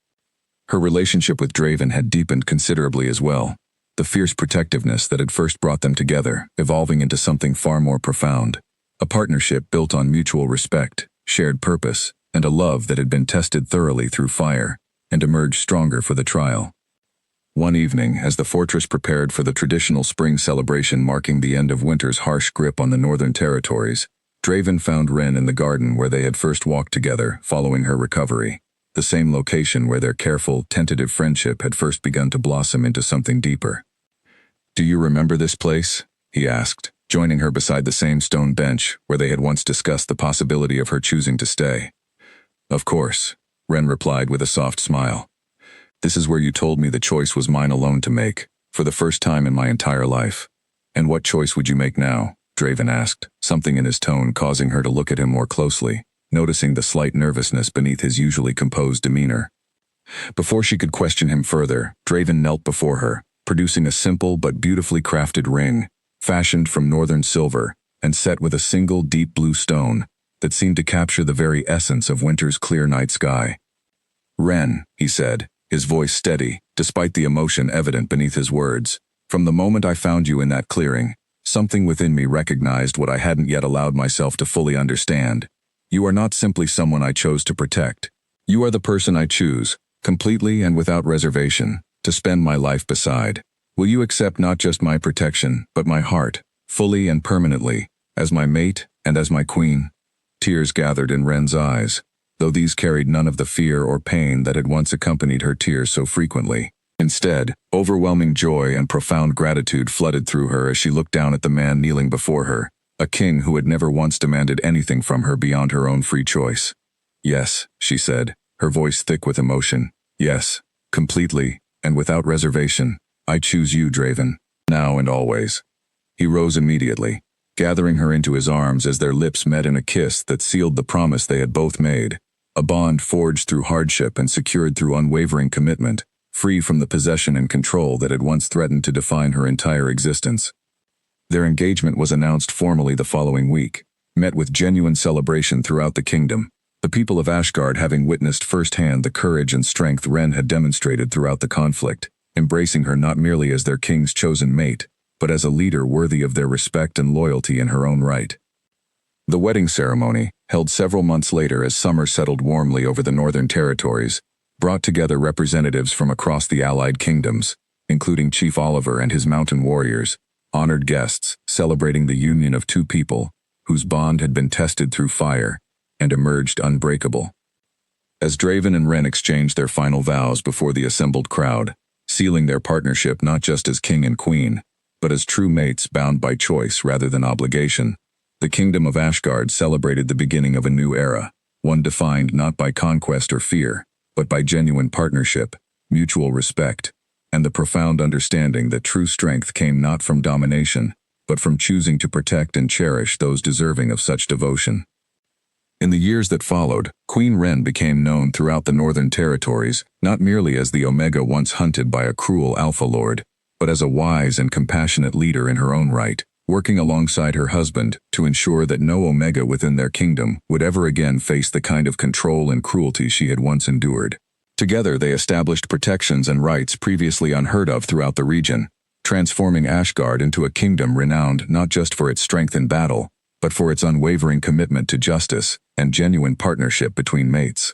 Her relationship with Draven had deepened considerably as well, the fierce protectiveness that had first brought them together evolving into something far more profound, a partnership built on mutual respect, shared purpose, and a love that had been tested thoroughly through fire, and emerged stronger for the trial. One evening, as the fortress prepared for the traditional spring celebration marking the end of winter's harsh grip on the northern territories, Draven found Ren in the garden where they had first walked together following her recovery, the same location where their careful, tentative friendship had first begun to blossom into something deeper. "Do you remember this place?" he asked, joining her beside the same stone bench where they had once discussed the possibility of her choosing to stay. "Of course," Ren replied with a soft smile. "This is where you told me the choice was mine alone to make, for the first time in my entire life. And what choice would you make now? Draven asked, something in his tone causing her to look at him more closely, noticing the slight nervousness beneath his usually composed demeanor. Before she could question him further, Draven knelt before her, producing a simple but beautifully crafted ring, fashioned from northern silver and set with a single deep blue stone that seemed to capture the very essence of winter's clear night sky. "Ren," he said, his voice steady, despite the emotion evident beneath his words, "from the moment I found you in that clearing, something within me recognized what I hadn't yet allowed myself to fully understand. You are not simply someone I chose to protect. You are the person I choose, completely and without reservation, to spend my life beside. Will you accept not just my protection, but my heart, fully and permanently, as my mate and as my queen?" Tears gathered in Ren's eyes, though these carried none of the fear or pain that had once accompanied her tears so frequently. Instead, overwhelming joy and profound gratitude flooded through her as she looked down at the man kneeling before her, a king who had never once demanded anything from her beyond her own free choice. "Yes," she said, her voice thick with emotion. "Yes, completely, and without reservation, I choose you, Draven, now and always." He rose immediately, gathering her into his arms as their lips met in a kiss that sealed the promise they had both made, a bond forged through hardship and secured through unwavering commitment, free from the possession and control that had once threatened to define her entire existence. Their engagement was announced formally the following week, met with genuine celebration throughout the kingdom, the people of Ashgard having witnessed firsthand the courage and strength Ren had demonstrated throughout the conflict, embracing her not merely as their king's chosen mate, but as a leader worthy of their respect and loyalty in her own right. The wedding ceremony, held several months later as summer settled warmly over the northern territories, brought together representatives from across the allied kingdoms, including Chief Oliver and his mountain warriors, honored guests celebrating the union of two people whose bond had been tested through fire and emerged unbreakable. As Draven and Ren exchanged their final vows before the assembled crowd, sealing their partnership not just as king and queen, but as true mates bound by choice rather than obligation, the kingdom of Ashgard celebrated the beginning of a new era, one defined not by conquest or fear, but by genuine partnership, mutual respect, and the profound understanding that true strength came not from domination, but from choosing to protect and cherish those deserving of such devotion. In the years that followed, Queen Ren became known throughout the northern territories not merely as the Omega once hunted by a cruel Alpha Lord, but as a wise and compassionate leader in her own right, working alongside her husband to ensure that no Omega within their kingdom would ever again face the kind of control and cruelty she had once endured. Together they established protections and rights previously unheard of throughout the region, transforming Ashgard into a kingdom renowned not just for its strength in battle, but for its unwavering commitment to justice and genuine partnership between mates.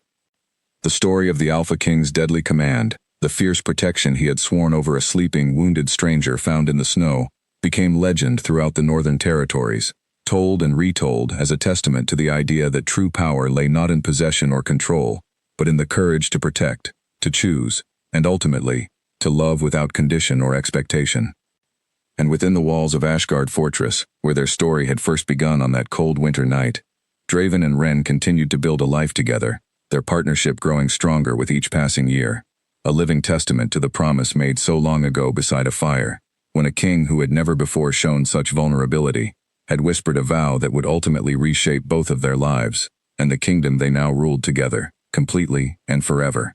The story of the Alpha King's deadly command, the fierce protection he had sworn over a sleeping, wounded stranger found in the snow, became legend throughout the northern territories, told and retold as a testament to the idea that true power lay not in possession or control, but in the courage to protect, to choose, and ultimately, to love without condition or expectation. And within the walls of Ashgard Fortress, where their story had first begun on that cold winter night, Draven and Ren continued to build a life together, their partnership growing stronger with each passing year, a living testament to the promise made so long ago beside a fire, when a king who had never before shown such vulnerability had whispered a vow that would ultimately reshape both of their lives and the kingdom they now ruled together, completely and forever.